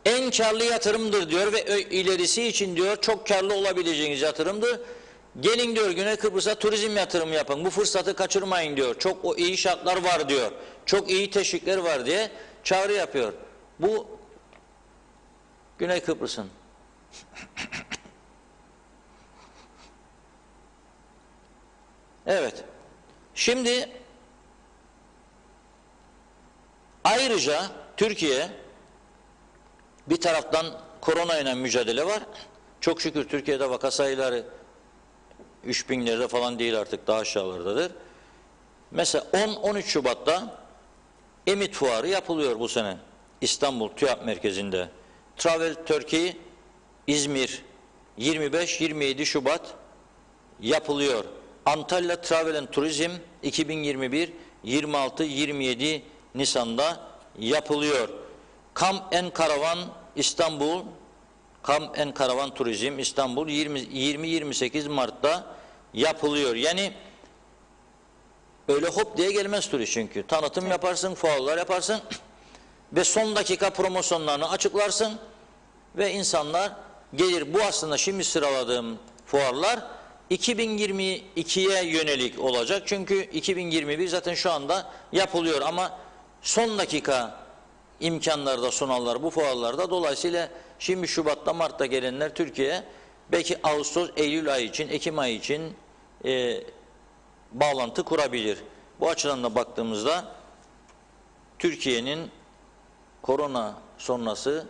Speaker 3: En karlı yatırımdır diyor ve ilerisi için diyor çok karlı olabileceğiniz yatırımdır. Gelin diyor Güney Kıbrıs'a turizm yatırımı yapın. Bu fırsatı kaçırmayın diyor. Çok iyi şartlar var diyor. Çok iyi teşvikler var diye çağrı yapıyor. Bu Güney Kıbrıs'ın. Evet. Şimdi ayrıca Türkiye bir taraftan korona ile mücadele var. Çok şükür Türkiye'de vaka sayıları 3000'lerde falan değil artık daha aşağılardadır. Mesela 10-13 Şubat'ta Emit Fuarı yapılıyor bu sene. İstanbul TÜYAP merkezinde. Travel Turkey İzmir 25-27 Şubat yapılıyor. Antalya Travel and Tourism 2021 26-27 Nisan'da yapılıyor. Camp and Caravan İstanbul Camp and Caravan Turizm İstanbul 20-28 Mart'ta yapılıyor. Yani öyle hop diye gelmez turist çünkü. Tanıtım yaparsın, fuarlar yaparsın ve son dakika promosyonlarını açıklarsın ve insanlar gelir. Bu aslında şimdi sıraladığım fuarlar 2022'ye yönelik olacak. Çünkü 2021 zaten şu anda yapılıyor ama son dakika imkanlarda sunanlar bu fuarlarda. Dolayısıyla şimdi Şubat'ta Mart'ta gelenler Türkiye'ye belki Ağustos, Eylül ayı için, Ekim ayı için bağlantı kurabilir. Bu açıdan da baktığımızda Türkiye'nin korona sonrası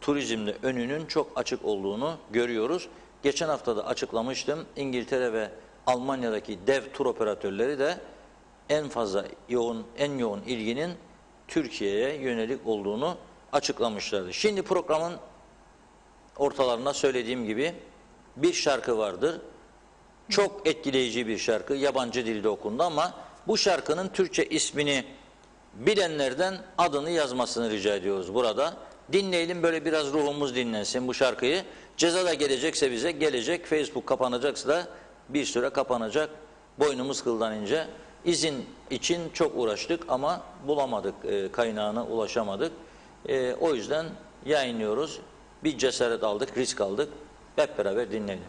Speaker 3: turizmde önünün çok açık olduğunu görüyoruz. Geçen hafta da açıklamıştım. İngiltere ve Almanya'daki dev tur operatörleri de en yoğun ilginin Türkiye'ye yönelik olduğunu açıklamışlardı. Şimdi programın ortalarında söylediğim gibi bir şarkı vardır. Çok etkileyici bir şarkı. Yabancı dilde okundu ama bu şarkının Türkçe ismini bilenlerden adını yazmasını rica ediyoruz burada. Dinleyelim, böyle biraz ruhumuz dinlensin bu şarkıyı. Ceza da gelecekse bize gelecek. Facebook kapanacaksa da bir süre kapanacak. Boynumuz kıldan ince. İzin için çok uğraştık ama bulamadık, kaynağına ulaşamadık. O yüzden yayınlıyoruz. Bir cesaret aldık, risk aldık. Hep beraber dinleyelim.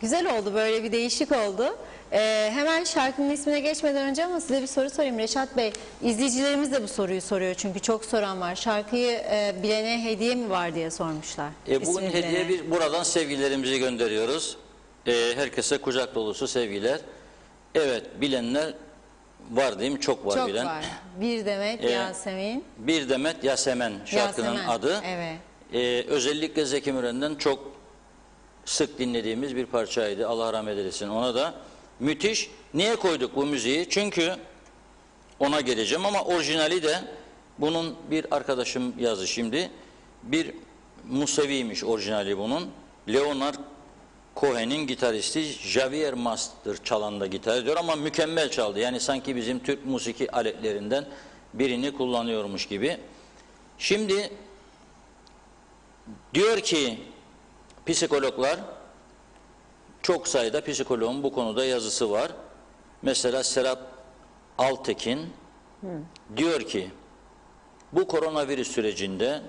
Speaker 2: Güzel oldu, böyle bir değişik oldu. Hemen şarkının ismine geçmeden önce ama size bir soru sorayım Reşat Bey. İzleyicilerimiz de bu soruyu soruyor çünkü çok soran var. Şarkıyı bilene hediye mi var diye sormuşlar.
Speaker 3: Bugün
Speaker 2: İsmini
Speaker 3: hediye
Speaker 2: bilene.
Speaker 3: buradan sevgilerimizi gönderiyoruz. Herkese kucak dolusu sevgiler. Evet, bilenler var değil mi? Çok var
Speaker 2: Çok
Speaker 3: bilen.
Speaker 2: var. Bir Demet Yasemin.
Speaker 3: Bir Demet Yasemen şarkının
Speaker 2: Yasemen,
Speaker 3: adı.
Speaker 2: evet.
Speaker 3: Özellikle Zeki Müren'den çok sık dinlediğimiz bir parçaydı. Allah rahmet eylesin. Ona da müthiş. Niye koyduk bu müziği? Çünkü ona geleceğim ama orijinali de bunun bir arkadaşım yazdı şimdi. Bir Museviymiş orijinali bunun. Leonard Cohen'in gitaristi Javier Master çalanda gitar ediyor ama mükemmel çaldı. Yani sanki bizim Türk musiki aletlerinden birini kullanıyormuş gibi. Şimdi diyor ki psikologlar, çok sayıda psikoloğun bu konuda yazısı var. Mesela Serhat Altekin diyor ki bu koronavirüs sürecinde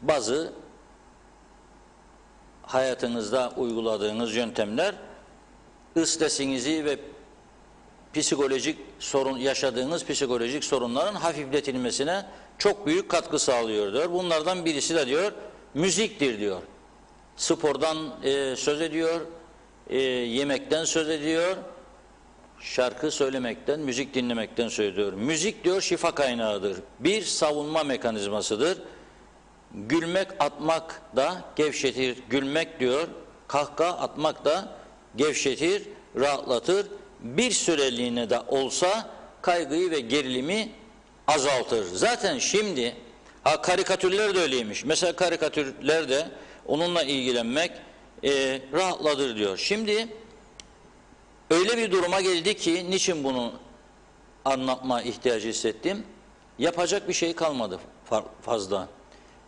Speaker 3: bazı hayatınızda uyguladığınız yöntemler stresinizi ve psikolojik sorun yaşadığınız psikolojik sorunların hafifletilmesine çok büyük katkı sağlıyor diyor. Bunlardan birisi de diyor müziktir diyor. Spordan söz ediyor, yemekten söz ediyor, şarkı söylemekten, müzik dinlemekten söz ediyor. Müzik diyor şifa kaynağıdır. Bir savunma mekanizmasıdır. Gülmek atmak da gevşetir. Gülmek diyor, kahkaha atmak da gevşetir, rahatlatır. Bir süreliğine de olsa kaygıyı ve gerilimi azaltır. Zaten şimdi karikatürler de öyleymiş. Mesela karikatürler de onunla ilgilenmek rahatladır diyor. Şimdi öyle bir duruma geldi ki niçin bunu anlatma ihtiyacı hissettim? Yapacak bir şey kalmadı fazla.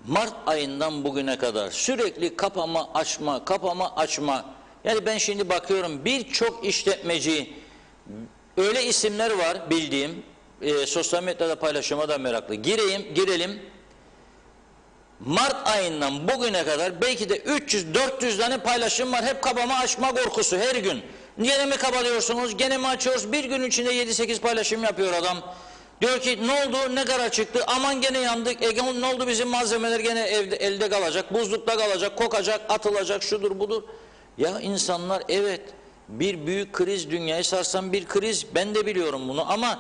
Speaker 3: Mart ayından bugüne kadar sürekli kapama açma, kapama açma. Yani ben şimdi bakıyorum birçok işletmeci, öyle isimler var bildiğim, sosyal medyada paylaşıma da meraklı. Girelim. Mart ayından bugüne kadar belki de 300-400 tane paylaşım var. Hep kapama açma korkusu her gün. Gene mi kapatıyorsunuz, gene mi açıyoruz? Bir gün içinde 7-8 paylaşım yapıyor adam. Diyor ki ne oldu, ne kadar çıktı, aman gene yandık, ne oldu bizim malzemeler gene elde kalacak, buzlukta kalacak, kokacak, atılacak, şudur budur. Ya insanlar evet bir büyük kriz, dünyayı sarsan bir kriz, ben de biliyorum bunu ama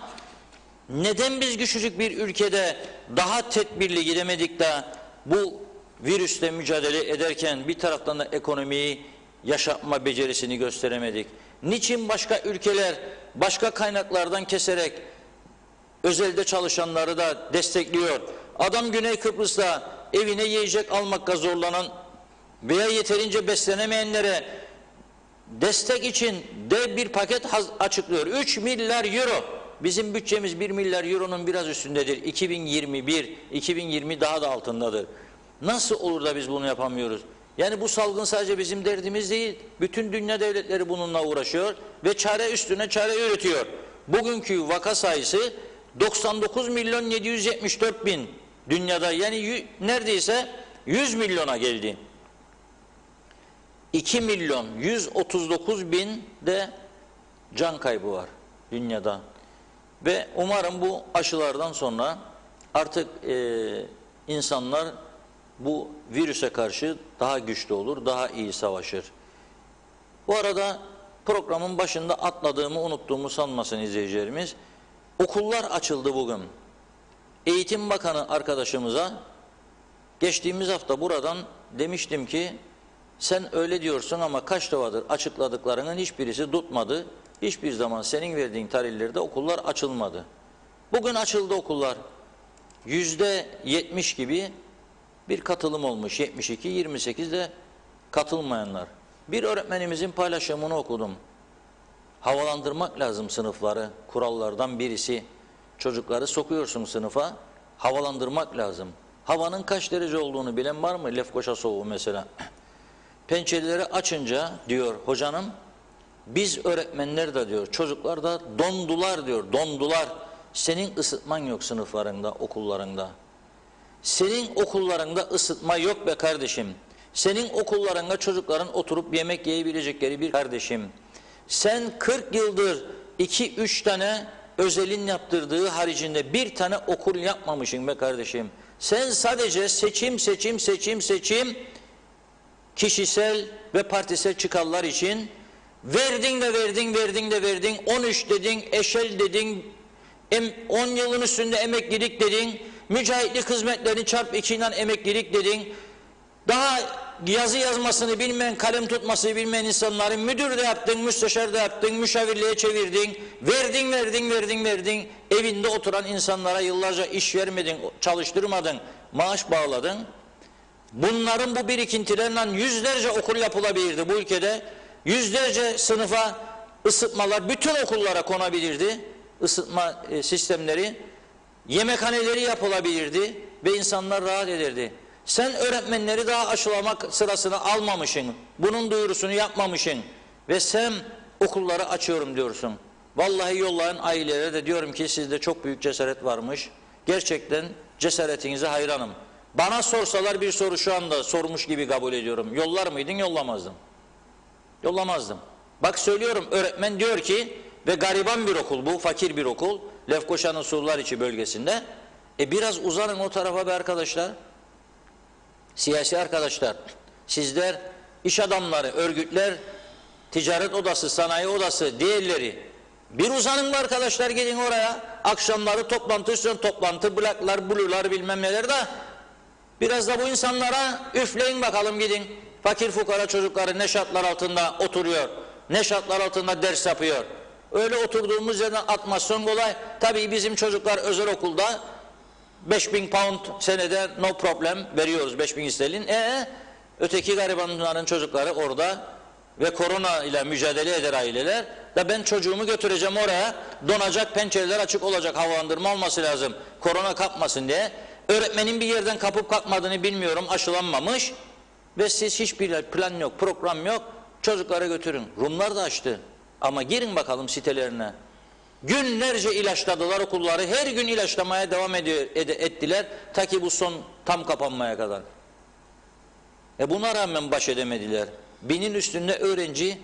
Speaker 3: neden biz küçücük bir ülkede daha tedbirli gidemedik de bu virüsle mücadele ederken bir taraftan da ekonomiyi yaşatma becerisini gösteremedik? Niçin başka ülkeler başka kaynaklardan keserek özelde çalışanları da destekliyor? Adam Güney Kıbrıs'ta evine yiyecek almakta zorlanan veya yeterince beslenemeyenlere destek için de bir paket açıklıyor. 3 milyar euro. Bizim bütçemiz 1 milyar euronun biraz üstündedir. 2020 daha da altındadır. Nasıl olur da biz bunu yapamıyoruz? Yani bu salgın sadece bizim derdimiz değil. Bütün dünya devletleri bununla uğraşıyor ve çare üstüne çare üretiyor. Bugünkü vaka sayısı 99.774.000 dünyada, yani neredeyse 100 milyona geldi. 2.139.000 de can kaybı var dünyada. Ve umarım bu aşılardan sonra artık insanlar bu virüse karşı daha güçlü olur, daha iyi savaşır. Bu arada programın başında atladığımı, unuttuğumu sanmasın izleyicilerimiz. Okullar açıldı bugün. Eğitim Bakanı arkadaşımıza geçtiğimiz hafta buradan demiştim ki sen öyle diyorsun ama kaç defadır açıkladıklarının hiçbirisi tutmadı. Hiçbir zaman senin verdiğin tarihlerde okullar açılmadı. Bugün açıldı okullar. %70 gibi bir katılım olmuş. 72, 28 de katılmayanlar. Bir öğretmenimizin paylaşımını okudum. Havalandırmak lazım sınıfları. Kurallardan birisi. Çocukları sokuyorsun sınıfa. Havalandırmak lazım. Havanın kaç derece olduğunu bilen var mı? Lefkoşa soğuğu mesela. Pencereleri açınca diyor hocanım, biz öğretmenler de diyor, çocuklar da dondular diyor, dondular. Senin ısıtman yok sınıflarında, okullarında. Senin okullarında ısıtma yok be kardeşim. Senin okullarında çocukların oturup yemek yiyebilecekleri bir kardeşim. Sen 40 yıldır 2-3 tane özelin yaptırdığı haricinde bir tane okul yapmamışsın be kardeşim. Sen sadece seçim kişisel ve partisel çıkarlar için verdin de verdin 13 dedin, eşel dedin, 10 yılın üstünde emeklilik dedin, mücahitlik hizmetlerini çarp 2 ile emeklilik dedin, daha yazı yazmasını bilmeyen, kalem tutmasını bilmeyen insanların müdür de yaptın, müsteşar da yaptın, müşavirliğe çevirdin, verdin, evinde oturan insanlara yıllarca iş vermedin, çalıştırmadın, maaş bağladın. Bunların bu birikintilerle yüzlerce okul yapılabilirdi bu ülkede. Yüzlerce sınıfa ısıtmalar, bütün okullara konabilirdi. Isıtma sistemleri, yemekhaneleri yapılabilirdi ve insanlar rahat ederdi. Sen öğretmenleri daha aşılamak sırasını almamışsın. Bunun duyurusunu yapmamışsın. Ve sen okulları açıyorum diyorsun. Vallahi yollayan ailelere de diyorum ki sizde çok büyük cesaret varmış. Gerçekten cesaretinize hayranım. Bana sorsalar bir soru şu anda sormuş gibi kabul ediyorum. Yollar mıydın? Yollamazdım. Yollamazdım. Bak söylüyorum, öğretmen diyor ki ve gariban bir okul bu, fakir bir okul. Lefkoşa'nın Surlar bölgesinde. Biraz uzanın o tarafa be arkadaşlar. Siyasi arkadaşlar, sizler iş adamları, örgütler, ticaret odası, sanayi odası, diğerleri bir uzanın mı arkadaşlar, gidin oraya. Akşamları toplantı, blacklar, blue'lar bilmem neler de biraz da bu insanlara üfleyin bakalım, gidin. Fakir fukara çocukları ne şartlar altında oturuyor, ne şartlar altında ders yapıyor. Öyle oturduğumuz yerden atmasyon kolay. Tabii bizim çocuklar özel okulda 5.000 pound senede no problem veriyoruz, 5.000 sterlin. Öteki garibanların çocukları orada ve korona ile mücadele eder aileler. Da ben çocuğumu götüreceğim oraya, donacak, pencereler açık olacak, havalandırma olması lazım, korona kapmasın diye. Öğretmenin bir yerden kapıp kalkmadığını bilmiyorum, aşılanmamış ve siz hiçbir plan yok, program yok, çocukları götürün. Rumlar da açtı ama girin bakalım sitelerine. Günlerce ilaçladılar okulları, her gün ilaçlamaya devam ettiler ta ki bu son tam kapanmaya kadar. Buna rağmen baş edemediler. 1000'in üstünde öğrenci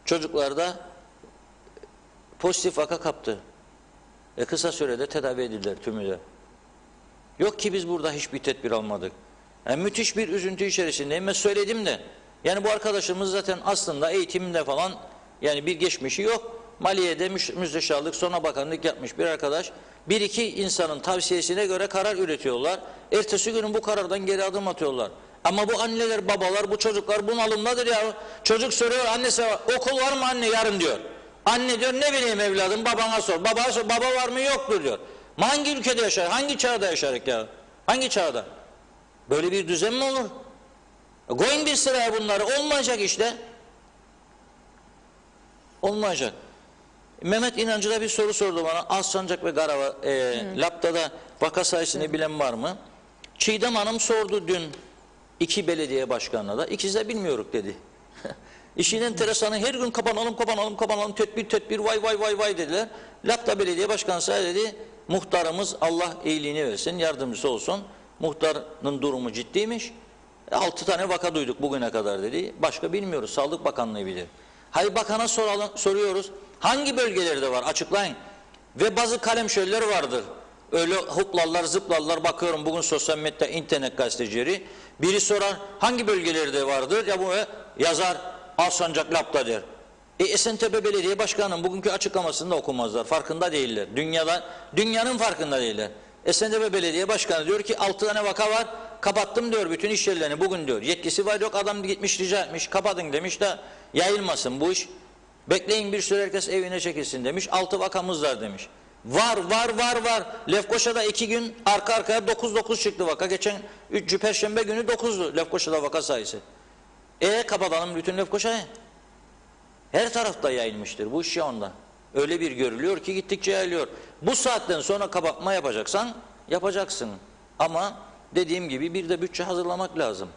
Speaker 3: çocuklarda pozitif vaka kaptı. Kısa sürede tedavi edildiler tümü de. Yok ki biz burada hiçbir tedbir almadık. Müthiş bir üzüntü içerisindeyim ve söyledim de. Yani bu arkadaşımız zaten aslında eğitimde falan yani bir geçmişi yok. Maliye'de müsteşarlık, sonra bakanlık yapmış bir arkadaş. Bir iki insanın tavsiyesine göre karar üretiyorlar. Ertesi günün bu karardan geri adım atıyorlar. Ama bu anneler, babalar, bu çocuklar bunalımdadır ya. Çocuk soruyor, annesi okul var mı anne yarın diyor. Anne diyor ne bileyim evladım, babana sor. Babaya sor, baba var mı yoktur diyor. Hangi ülkede yaşar, hangi çağda yaşarık ya? Hangi çağda? Böyle bir düzen mi olur? Koyun bir sıraya bunları, olmayacak işte. Olmayacak. Mehmet İnancı da bir soru sordu bana. Alsancak ve Garava, Lapta'da vaka sayısını bilen var mı? Çiğdem Hanım sordu dün 2 belediye başkanına da. İkisi de bilmiyoruz dedi. İşin enteresanı, her gün kapanalım, tedbir, vay dediler. Lapta Belediye Başkanı dedi, muhtarımız Allah iyiliğini versin, yardımcısı olsun. Muhtarın durumu ciddiymiş. 6 tane vaka duyduk bugüne kadar dedi. Başka bilmiyoruz, Sağlık Bakanlığı bilir. Hayır, bakana soruyoruz. Hangi bölgelerde var? Açıklayın. Ve bazı kalemşörler vardır. Öyle hoplarlar, zıplarlar. Bakıyorum bugün sosyal medyada, internet gazetecileri. Biri sorar, hangi bölgelerde vardır? Ya bu yazar, Alsancak Lapta der. Esentepe Belediye Başkanı'nın bugünkü açıklamasını da okumazlar. Farkında değiller. Dünyanın farkında değiller. Esentepe Belediye Başkanı diyor ki 6 tane vaka var. Kapattım diyor bütün iş yerlerini bugün diyor. Yetkisi var yok, adam gitmiş rica etmiş. Kapatın demiş de yayılmasın bu iş. Bekleyin bir süre herkes evine çekilsin demiş. 6 vakamız var demiş. Var. Lefkoşa'da 2 gün arka arkaya 9 çıktı vaka. Geçen 3. Perşembe günü 9'du Lefkoşa'da vaka sayısı. Kapatalım bütün Lefkoşa'yı. Her tarafta yayılmıştır bu iş ya onda. Öyle bir görülüyor ki gittikçe yayılıyor. Bu saatten sonra kapatma yapacaksan yapacaksın. Ama dediğim gibi bir de bütçe hazırlamak lazım.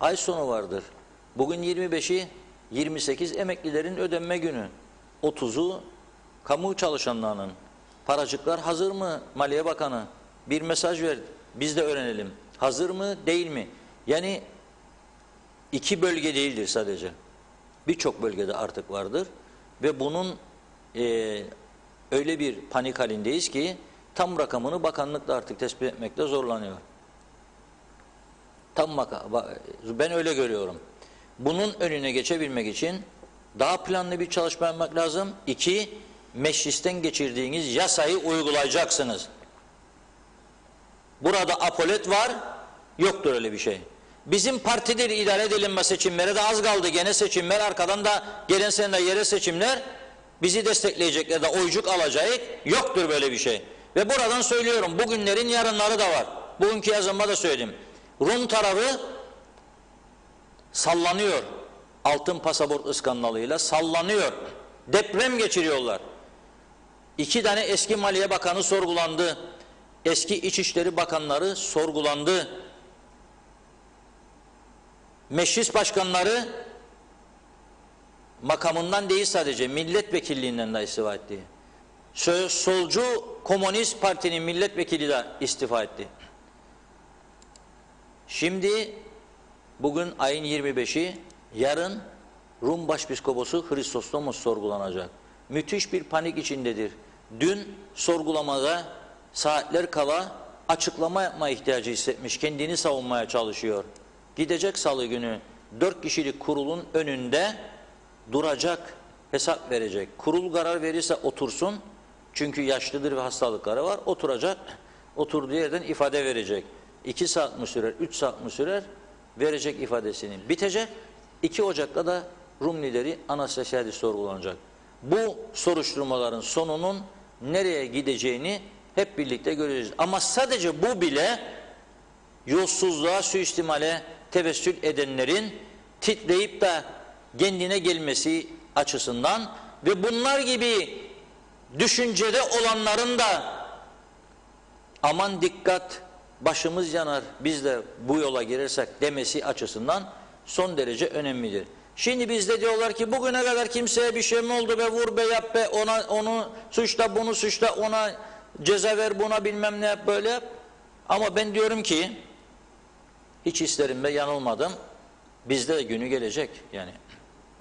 Speaker 3: Ay sonu vardır. Bugün 25'i 28 emeklilerin ödenme günü. 30'u kamu çalışanlarının. Paracıklar hazır mı Maliye Bakanı? Bir mesaj ver. Biz de öğrenelim. Hazır mı değil mi? Yani iki bölge değildir sadece. Birçok bölgede artık vardır ve bunun öyle bir panik halindeyiz ki tam rakamını bakanlık da artık tespit etmekte zorlanıyor. Ben öyle görüyorum. Bunun önüne geçebilmek için daha planlı bir çalışma yapmak lazım. 2, meclisten geçirdiğiniz yasayı uygulayacaksınız. Burada apolet var, yoktur öyle bir şey. Bizim partidir idare edilinme seçimlere de az kaldı. Gene seçimler, arkadan da gelen sene yerel seçimler bizi destekleyecekler de oycuk alacak. Yoktur böyle bir şey. Ve buradan söylüyorum, bugünlerin yarınları da var. Bugünkü yazımda da söyledim. Rum tarafı sallanıyor. Altın pasaport skandalıyla sallanıyor. Deprem geçiriyorlar. 2 tane eski Maliye Bakanı sorgulandı. Eski İçişleri Bakanları sorgulandı. Meclis başkanları makamından değil sadece milletvekilliğinden de istifa etti. Solcu Komünist Parti'nin milletvekili de istifa etti. Şimdi bugün ayın 25'i, yarın Rum Başpiskoposu Hristostomus sorgulanacak. Müthiş bir panik içindedir. Dün sorgulamada saatler kala açıklama yapma ihtiyacı hissetmiş. Kendini savunmaya çalışıyor. Gidecek salı günü 4 kişilik kurulun önünde duracak, hesap verecek. Kurul karar verirse otursun. Çünkü yaşlıdır ve hastalıkları var. Oturacak. Oturduğu yerden ifade verecek. 2 saat mi sürer, 3 saat mi sürer? Verecek ifadesini. Bitecek. 2 Ocak'ta da Rum lideri Anastasiadis sorgulanacak. Bu soruşturmaların sonunun nereye gideceğini hep birlikte göreceğiz. Ama sadece bu bile yolsuzluğa, suistimale tevessül edenlerin titreyip de kendine gelmesi açısından ve bunlar gibi düşüncede olanların da aman dikkat, başımız yanar, biz de bu yola girersek demesi açısından son derece önemlidir. Şimdi bizde diyorlar ki bugüne kadar kimseye bir şey mi oldu be, vur be, yap be, onu suçla, bunu suçla, ona ceza ver, buna bilmem ne yap, böyle yap. Ama ben diyorum ki hiç isterim ve yanılmadım. Bizde de günü gelecek. Yani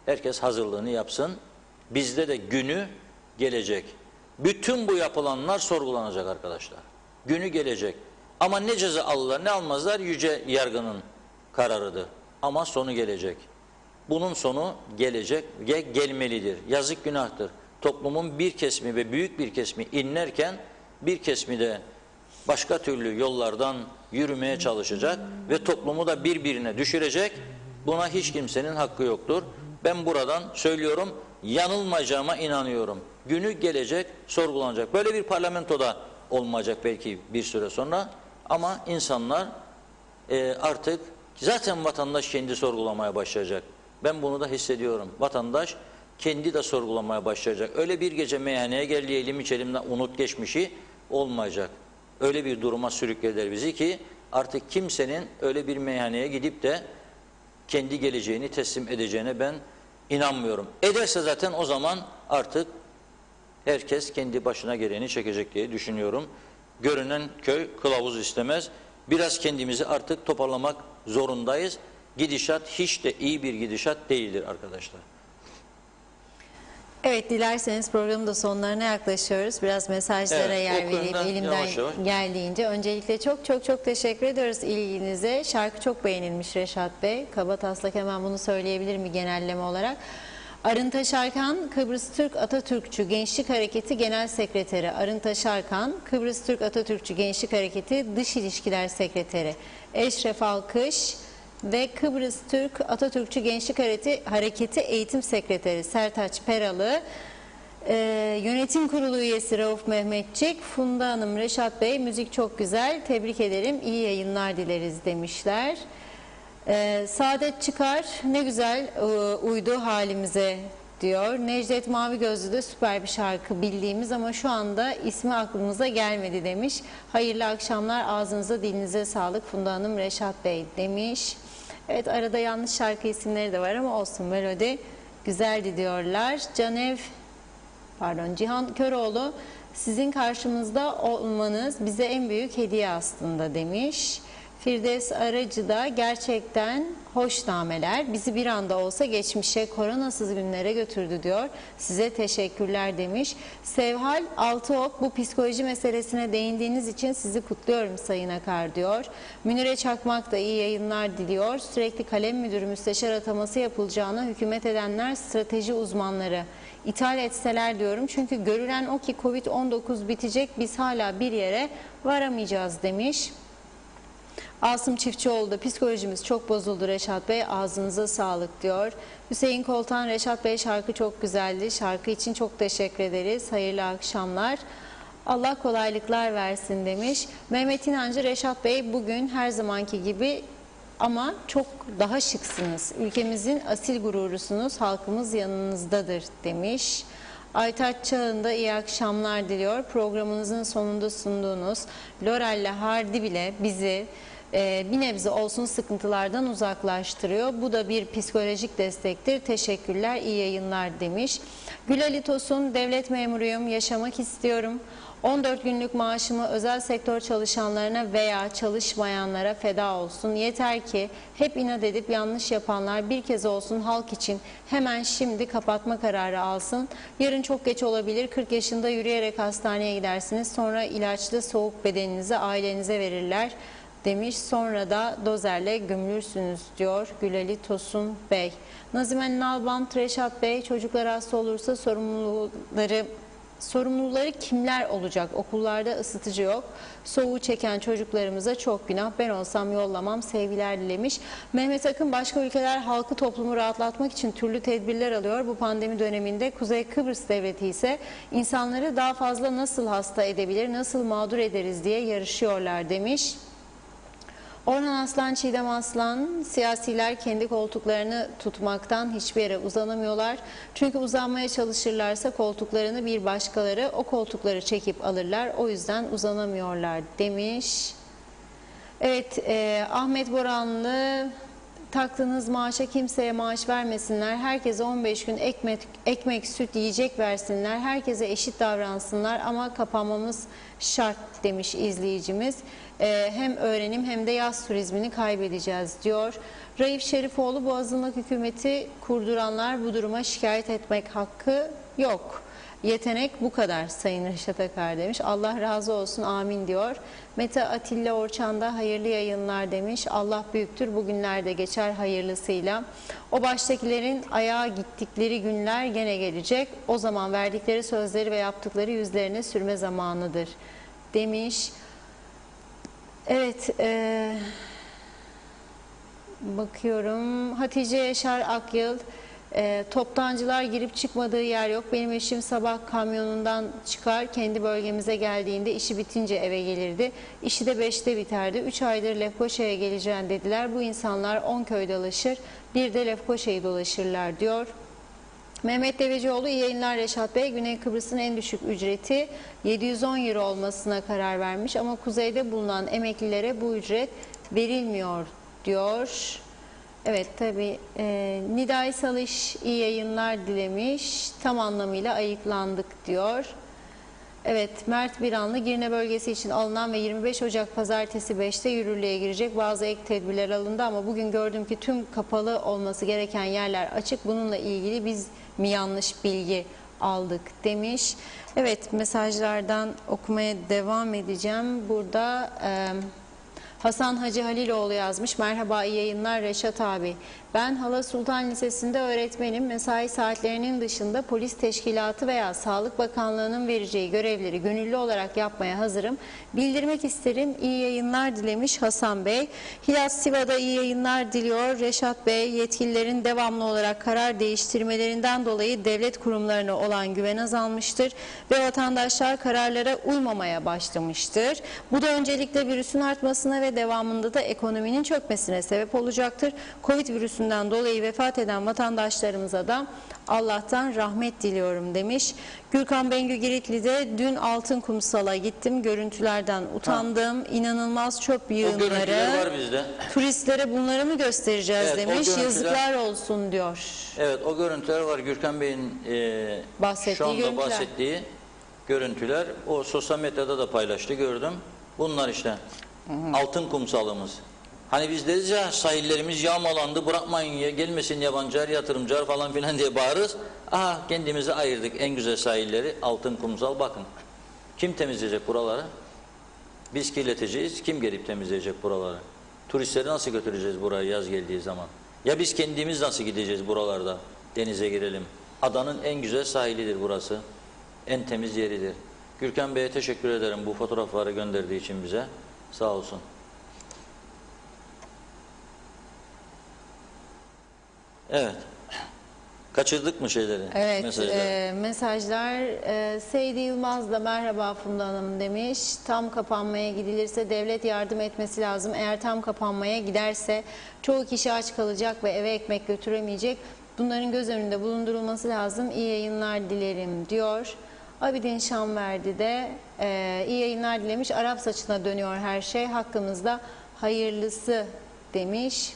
Speaker 3: herkes hazırlığını yapsın. Bizde de günü gelecek. Bütün bu yapılanlar sorgulanacak arkadaşlar. Günü gelecek. Ama ne ceza alırlar ne almazlar yüce yargının kararıdır. Ama sonu gelecek. Bunun sonu gelecek ve gelmelidir. Yazık, günahtır. Toplumun bir kesimi ve büyük bir kesimi inlerken bir kesimi de başka türlü yollardan yürümeye çalışacak ve toplumu da birbirine düşürecek. Buna hiç kimsenin hakkı yoktur. Ben buradan söylüyorum, yanılmayacağıma inanıyorum. Günü gelecek, sorgulanacak. Böyle bir parlamentoda olmayacak belki bir süre sonra ama insanlar artık zaten vatandaş kendi sorgulamaya başlayacak. Ben bunu da hissediyorum. Vatandaş kendi de sorgulamaya başlayacak. Öyle bir gece meyhaneye gel yiyelim içelim de unut geçmişi olmayacak. Öyle bir duruma sürükleder bizi ki artık kimsenin öyle bir meyhaneye gidip de kendi geleceğini teslim edeceğine ben inanmıyorum. Ederse zaten o zaman artık herkes kendi başına geleni çekecek diye düşünüyorum. Görünen köy kılavuz istemez. Biraz kendimizi artık toparlamak zorundayız. Gidişat hiç de iyi bir gidişat değildir arkadaşlar.
Speaker 2: Evet, dilerseniz programın da sonlarına yaklaşıyoruz. Biraz mesajlara yer vereyim elimden
Speaker 3: yavaş yavaş
Speaker 2: geldiğince. Öncelikle çok teşekkür ediyoruz ilginize. Şarkı çok beğenilmiş Reşat Bey. Kabataslak hemen bunu söyleyebilir mi genelleme olarak? Arın Taşarkan, Kıbrıs Türk Atatürkçü Gençlik Hareketi Genel Sekreteri. Arın Taşarkan, Kıbrıs Türk Atatürkçü Gençlik Hareketi Dış İlişkiler Sekreteri. Eşref Alkış ve Kıbrıs Türk Atatürkçü Gençlik Hareketi Eğitim Sekreteri Sertaç Peralı, Yönetim Kurulu üyesi Rauf Mehmetçik, Funda Hanım, Reşat Bey, müzik çok güzel, tebrik ederim, iyi yayınlar dileriz demişler. Saadet Çıkar, ne güzel uydu halimize diyor. Necdet Mavi Gözlü de süper bir şarkı bildiğimiz ama şu anda ismi aklımıza gelmedi demiş. Hayırlı akşamlar, ağzınıza dilinize sağlık Funda Hanım, Reşat Bey demiş. Evet, arada yanlış şarkı isimleri de var ama olsun, melodi güzeldi diyorlar. Cihan Köroğlu, sizin karşımızda olmanız bize en büyük hediye aslında demiş. Firdevs Aracı da gerçekten hoş nameler. Bizi bir anda olsa geçmişe, koronasız günlere götürdü diyor. Size teşekkürler demiş. Sevhal Altıok, bu psikoloji meselesine değindiğiniz için sizi kutluyorum Sayın Akar diyor. Münire Çakmak da iyi yayınlar diliyor. Sürekli kalem müdürü müsteşar ataması yapılacağına hükümet edenler strateji uzmanları ithal etseler diyorum. Çünkü görülen o ki Covid-19 bitecek, biz hala bir yere varamayacağız demiş. Asım Çiftçioğlu da psikolojimiz çok bozuldu Reşat Bey, ağzınıza sağlık diyor. Hüseyin Koltan, Reşat Bey şarkı çok güzeldi. Şarkı için çok teşekkür ederiz. Hayırlı akşamlar. Allah kolaylıklar versin demiş. Mehmet İnancı, Reşat Bey bugün her zamanki gibi ama çok daha şıksınız. Ülkemizin asil gururusunuz. Halkımız yanınızdadır demiş. Aytaç Çağın da iyi akşamlar diliyor. Programınızın sonunda sunduğunuz Lorel'le Hardy bile bizi bir nebze olsun sıkıntılardan uzaklaştırıyor. Bu da bir psikolojik destektir. Teşekkürler, iyi yayınlar demiş. Gül Ali Tosun, devlet memuruyum, yaşamak istiyorum. 14 günlük maaşımı özel sektör çalışanlarına veya çalışmayanlara feda olsun. Yeter ki hep inat edip yanlış yapanlar bir kez olsun halk için hemen şimdi kapatma kararı alsın. Yarın çok geç olabilir. 40 yaşında yürüyerek hastaneye gidersiniz. Sonra ilaçlı soğuk bedeninizi ailenize verirler demiş. Sonra da dozerle gömülürsünüz diyor Gülali Tosun Bey. Nazime Nalbant, Reşat Bey, çocuklar hasta olursa sorumluları kimler olacak? Okullarda ısıtıcı yok. Soğuğu çeken çocuklarımıza çok günah. Ben olsam yollamam. Sevgiler dilemiş. Mehmet Akın, başka ülkeler halkı, toplumu rahatlatmak için türlü tedbirler alıyor. Bu pandemi döneminde Kuzey Kıbrıs Devleti ise insanları daha fazla nasıl hasta edebilir, nasıl mağdur ederiz diye yarışıyorlar demiş. Orhan Aslan, Çiğdem Aslan, siyasiler kendi koltuklarını tutmaktan hiçbir yere uzanamıyorlar. Çünkü uzanmaya çalışırlarsa koltuklarını bir başkaları o koltukları çekip alırlar. O yüzden uzanamıyorlar demiş. Evet, Ahmet Boranlı, taktığınız maaşa kimseye maaş vermesinler. Herkese 15 gün ekmek, süt, yiyecek versinler. Herkese eşit davransınlar ama kapanmamız şart demiş izleyicimiz. Hem öğrenim hem de yaz turizmini kaybedeceğiz diyor. Raif Şerifoğlu, bu azınlık hükümeti kurduranlar bu duruma şikayet etmek hakkı yok. Yetenek bu kadar Sayın Reşat Akar demiş. Allah razı olsun, amin diyor. Mete Atilla Orçan da hayırlı yayınlar demiş. Allah büyüktür, bugünlerde geçer hayırlısıyla. O baştakilerin ayağa gittikleri günler gene gelecek. O zaman verdikleri sözleri ve yaptıkları yüzlerine sürme zamanıdır demiş. Evet, bakıyorum. Hatice Yaşar Akyıl, toptancılar girip çıkmadığı yer yok. Benim eşim sabah kamyonundan çıkar, kendi bölgemize geldiğinde işi bitince eve gelirdi. İşi de 5'te biterdi. 3 aydır Lefkoşa'ya geleceğim dediler. Bu insanlar 10 köy dolaşır, bir de Lefkoşa'yı dolaşırlar diyor. Mehmet Devecioğlu, iyi yayınlar Reşat Bey. Güney Kıbrıs'ın en düşük ücreti 710 euro olmasına karar vermiş ama kuzeyde bulunan emeklilere bu ücret verilmiyor diyor. Evet, tabii Nidai Salış iyi yayınlar dilemiş. Tam anlamıyla ayıklandık diyor. Evet, Mert Biranlı, Girne bölgesi için alınan ve 25 Ocak pazartesi 5'te yürürlüğe girecek bazı ek tedbirler alındı ama bugün gördüm ki tüm kapalı olması gereken yerler açık. Bununla ilgili biz mi yanlış bilgi aldık demiş. Evet, mesajlardan okumaya devam edeceğim. Burada Hasan Hacı Haliloğlu yazmış. Merhaba, iyi yayınlar Reşat abi. Ben Hala Sultan Lisesi'nde öğretmenim. Mesai saatlerinin dışında polis teşkilatı veya Sağlık Bakanlığı'nın vereceği görevleri gönüllü olarak yapmaya hazırım. Bildirmek isterim. İyi yayınlar dilemiş Hasan Bey. Hilas Siva'da iyi yayınlar diliyor. Reşat Bey, yetkililerin devamlı olarak karar değiştirmelerinden dolayı devlet kurumlarına olan güven azalmıştır ve vatandaşlar kararlara uymamaya başlamıştır. Bu da öncelikle virüsün artmasına ve devamında da ekonominin çökmesine sebep olacaktır. Covid virüsünden dolayı vefat eden vatandaşlarımıza da Allah'tan rahmet diliyorum demiş. Gürkan Bengü Giritli'de dün Altın Kumsal'a gittim. Görüntülerden utandım. İnanılmaz çöp yığınları.
Speaker 3: Var bizde.
Speaker 2: Turistlere bunları mı göstereceğiz demiş. Yazıklar olsun diyor.
Speaker 3: Evet, o görüntüler var. Gürkan Bey'in şu anda bahsettiği görüntüler. O sosyal medyada da paylaştı, gördüm. Bunlar işte altın kumsalımız. Hani biz deriz ya sahillerimiz yağmalandı, bırakmayın ya, gelmesin yabancılar, yatırımcılar falan filan diye bağırırız. Aha kendimizi ayırdık, en güzel sahilleri Altın Kumsal, bakın. Kim temizleyecek buraları? Biz kirleteceğiz, kim gelip temizleyecek buraları? Turistleri nasıl götüreceğiz buraya yaz geldiği zaman? Ya biz kendimiz nasıl gideceğiz buralarda, denize girelim? Adanın en güzel sahilidir burası, en temiz yeridir. Gürkan Bey'e teşekkür ederim bu fotoğrafları gönderdiği için bize, sağ olsun. Evet. Kaçırdık mı şeyleri?
Speaker 2: Evet,
Speaker 3: mesajları?
Speaker 2: mesajlar. Seydi Yılmaz da merhaba Funda Hanım demiş. Tam kapanmaya gidilirse devlet yardım etmesi lazım. Eğer tam kapanmaya giderse çoğu kişi aç kalacak ve eve ekmek götüremeyecek. Bunların göz önünde bulundurulması lazım. İyi yayınlar dilerim diyor. Abidin Şamverdi de iyi yayınlar dilemiş. Arap saçına dönüyor her şey. Hakkımızda hayırlısı demiş.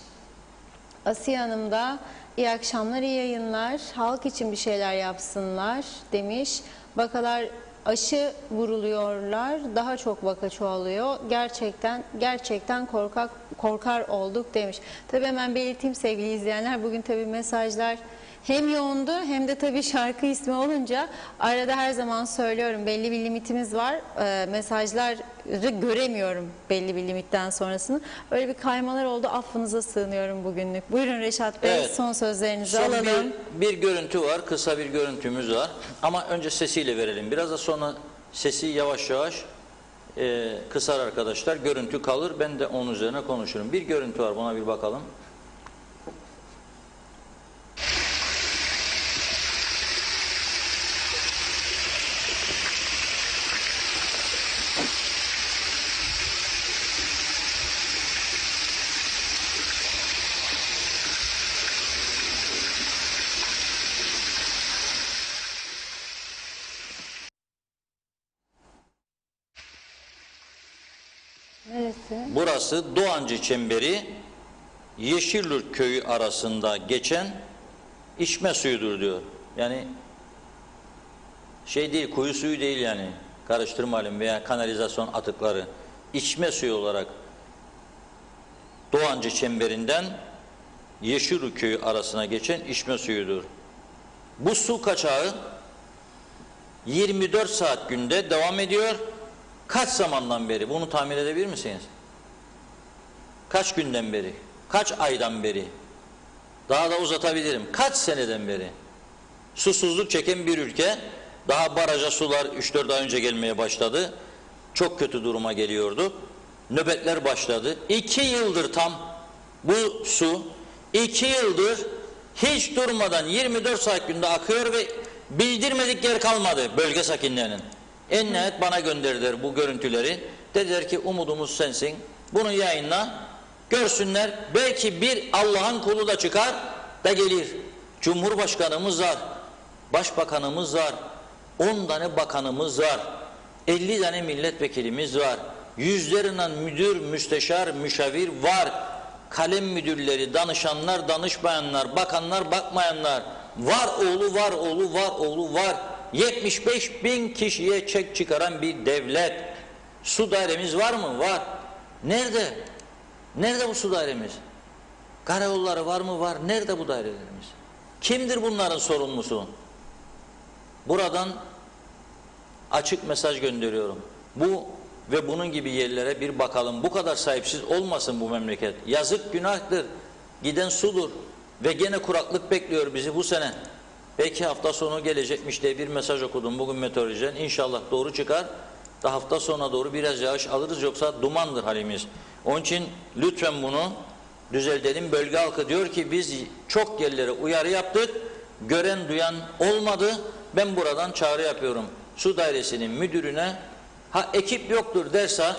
Speaker 2: Asiye Hanım da iyi akşamlar, iyi yayınlar. Halk için bir şeyler yapsınlar demiş. Vakalar aşı vuruluyorlar. Daha çok vaka çoğalıyor. Gerçekten korkar olduk demiş. Tabii hemen belirteyim sevgili izleyenler. Bugün tabii mesajlar hem yoğundu hem de tabii şarkı ismi olunca arada her zaman söylüyorum belli bir limitimiz var. Mesajları göremiyorum belli bir limitten sonrasını. Öyle bir kaymalar oldu. Affınıza sığınıyorum bugünlük. Buyurun Reşat Bey,
Speaker 3: Evet.
Speaker 2: son sözlerinizi
Speaker 3: Son
Speaker 2: alalım.
Speaker 3: bir görüntü var. Kısa bir görüntümüz var. Ama önce sesiyle verelim. Biraz da sonra sesi yavaş yavaş kısar arkadaşlar. Görüntü kalır. Ben de onun üzerine konuşurum. Bir görüntü var. Buna bir bakalım.
Speaker 2: Neresi?
Speaker 3: Burası Doğancı Çemberi, Yeşilyurt Köyü arasında geçen içme suyudur diyor. Yani şey değil, kuyu suyu değil yani. Karıştırmayalım, veya kanalizasyon atıkları. İçme suyu olarak Doğancı Çemberi'nden Yeşilyurt Köyü arasına geçen içme suyudur. Bu su kaçağı 24 saat günde devam ediyor. Kaç zamandan beri? Bunu tahmin edebilir misiniz? Kaç günden beri? Kaç aydan beri? Daha da uzatabilirim. Kaç seneden beri? Susuzluk çeken bir ülke. Daha baraja sular 3-4 ay önce gelmeye başladı. Çok kötü duruma geliyordu. Nöbetler başladı. 2 yıldır tam bu su 2 yıldır hiç durmadan 24 saat günde akıyor ve bildirmedik yer kalmadı bölge sakinlerinin. En nihayet bana gönderdiler bu görüntüleri. Dediler ki umudumuz sensin. Bunu yayınla, görsünler. Belki bir Allah'ın kulu da çıkar da gelir. Cumhurbaşkanımız var, başbakanımız var, 10 tane bakanımız var, 50 tane milletvekilimiz var, yüzlerinden müdür, müsteşar, müşavir var, kalem müdürleri, danışanlar, danışmayanlar, bakanlar, bakmayanlar, var oğlu, var oğlu, var oğlu, var. 75 bin kişiye çek çıkaran bir devlet. Su dairemiz var mı? Var. Nerede? Nerede bu su dairemiz? Karayolları var mı? Var. Nerede bu dairelerimiz? Kimdir bunların sorumlusu? Buradan açık mesaj gönderiyorum. Bu ve bunun gibi yerlere bir bakalım. Bu kadar sahipsiz olmasın bu memleket. Yazık, günahtır. Giden sudur. Ve gene kuraklık bekliyor bizi bu sene. Belki hafta sonu gelecekmiş diye bir mesaj okudum bugün meteorolojiden. İnşallah doğru çıkar. Da hafta sonuna doğru biraz yağış alırız, yoksa dumandır halimiz. Onun için lütfen bunu düzeltelim. Bölge halkı diyor ki biz çok yerlere uyarı yaptık. Gören duyan olmadı. Ben buradan çağrı yapıyorum. Su dairesinin müdürüne, ha ekip yoktur derse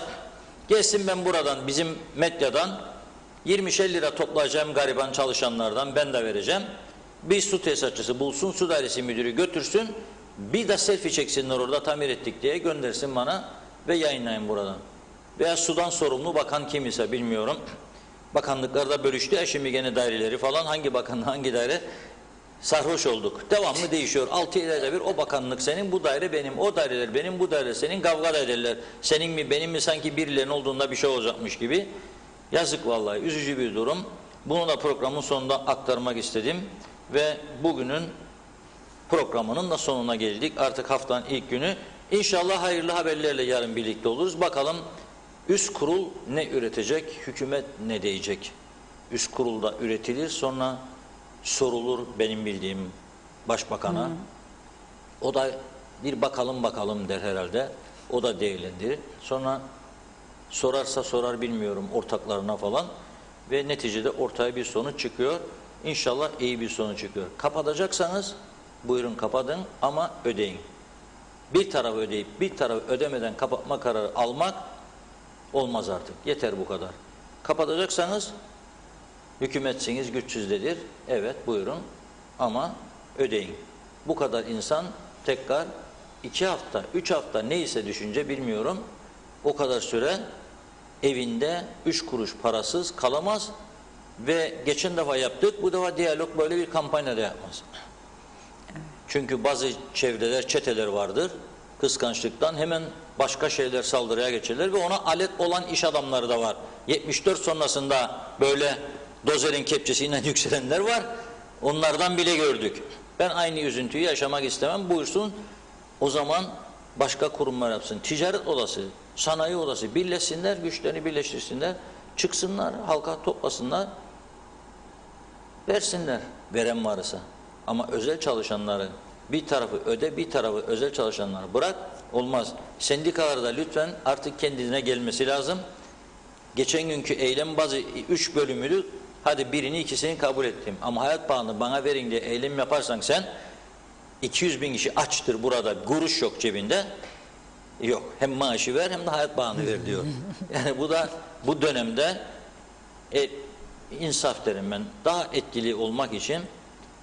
Speaker 3: gelsin, ben buradan bizim medyadan 20'şer lira toplayacağım gariban çalışanlardan, ben de vereceğim. Bir su tesisatçısı bulsun, su dairesi müdürü götürsün, bir de selfie çeksinler orada tamir ettik diye göndersin bana ve yayınlayın buradan. Veya sudan sorumlu bakan kim ise bilmiyorum. Bakanlıklarda bölüştü. Şimdi gene daireleri falan, hangi bakan hangi daire, sarhoş olduk. Devamlı değişiyor. 6 ayda bir o bakanlık senin, bu daire benim, o daireler benim, bu daire senin, kavga da ederler. Senin mi benim mi, sanki birilerinin olduğunda bir şey olacakmış gibi. Yazık vallahi, üzücü bir durum. Bunu da programın sonunda aktarmak istedim ve bugünün programının da sonuna geldik. Artık haftanın ilk günü. İnşallah hayırlı haberlerle yarın birlikte oluruz. Bakalım üst kurul ne üretecek, hükümet ne diyecek? Üst kurulda üretilir, sonra sorulur benim bildiğim başbakana. O da bir bakalım der herhalde. O da değerlendirir. Sonra sorarsa sorar bilmiyorum ortaklarına falan. Ve neticede ortaya bir sonuç çıkıyor. İnşallah iyi bir sonuç çıkıyor. Kapatacaksanız buyurun kapatın ama ödeyin. Bir tarafı ödeyip bir tarafı ödemeden kapatma kararı almak olmaz artık. Yeter bu kadar. Kapatacaksanız hükümetsiniz güçsüzdedir. Evet buyurun ama ödeyin. Bu kadar insan tekrar 2 hafta, 3 hafta neyse düşünce bilmiyorum. O kadar süre evinde 3 kuruş parasız kalamaz ve geçen defa yaptık. Bu defa Diyalog böyle bir kampanya da yapmaz. Çünkü bazı çevreler, çeteler vardır. Kıskançlıktan hemen başka şeyler saldırıya geçerler ve ona alet olan iş adamları da var. 74 sonrasında böyle dozerin kepçesiyle yükselenler var. Onlardan bile gördük. Ben aynı üzüntüyü yaşamak istemem. Buyursun o zaman başka kurumlar yapsın. Ticaret odası, sanayi odası birleşsinler, güçlerini birleştirsinler. Çıksınlar, halka toplasınlar. Versinler veren varsa. Ama özel çalışanları bir tarafı öde, bir tarafı özel çalışanları bırak, olmaz. Sendikalarda lütfen artık kendine gelmesi lazım. Geçen günkü eylem bazı 3 bölümünü, hadi birini ikisini kabul ettim. Ama hayat pahalılığını bana verin diye eylem yaparsan sen 200.000 kişi açtır burada, kuruş yok cebinde. Yok. Hem maaşı ver hem de hayat pahalılığını ver diyor. Yani bu da bu dönemde insaf derim ben. Daha etkili olmak için,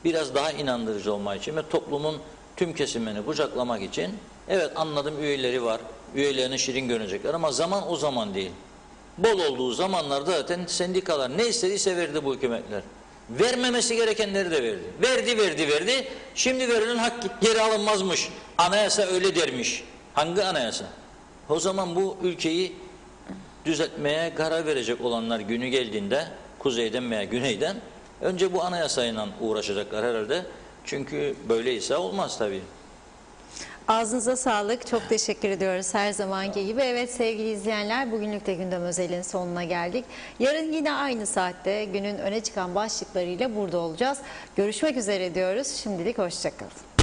Speaker 3: biraz daha inandırıcı olmak için ve toplumun tüm kesimini kucaklamak için, evet anladım üyeleri var, üyelerini şirin görecekler ama zaman o zaman değil. Bol olduğu zamanlarda zaten sendikalar ne istediyse verdi bu hükümetler. Vermemesi gerekenleri de verdi. Verdi. Şimdi verilen hak geri alınmazmış. Anayasa öyle dermiş. Hangi anayasa? O zaman bu ülkeyi düzeltmeye karar verecek olanlar günü geldiğinde kuzeyden veya güneyden önce bu anayasayla uğraşacaklar herhalde. Çünkü böyleyse olmaz tabii.
Speaker 2: Ağzınıza sağlık. Çok teşekkür ediyoruz her zamanki gibi. Evet sevgili izleyenler, bugünlük de Gündem Özel'in sonuna geldik. Yarın yine aynı saatte günün öne çıkan başlıklarıyla burada olacağız. Görüşmek üzere diyoruz. Şimdilik hoşça kalın.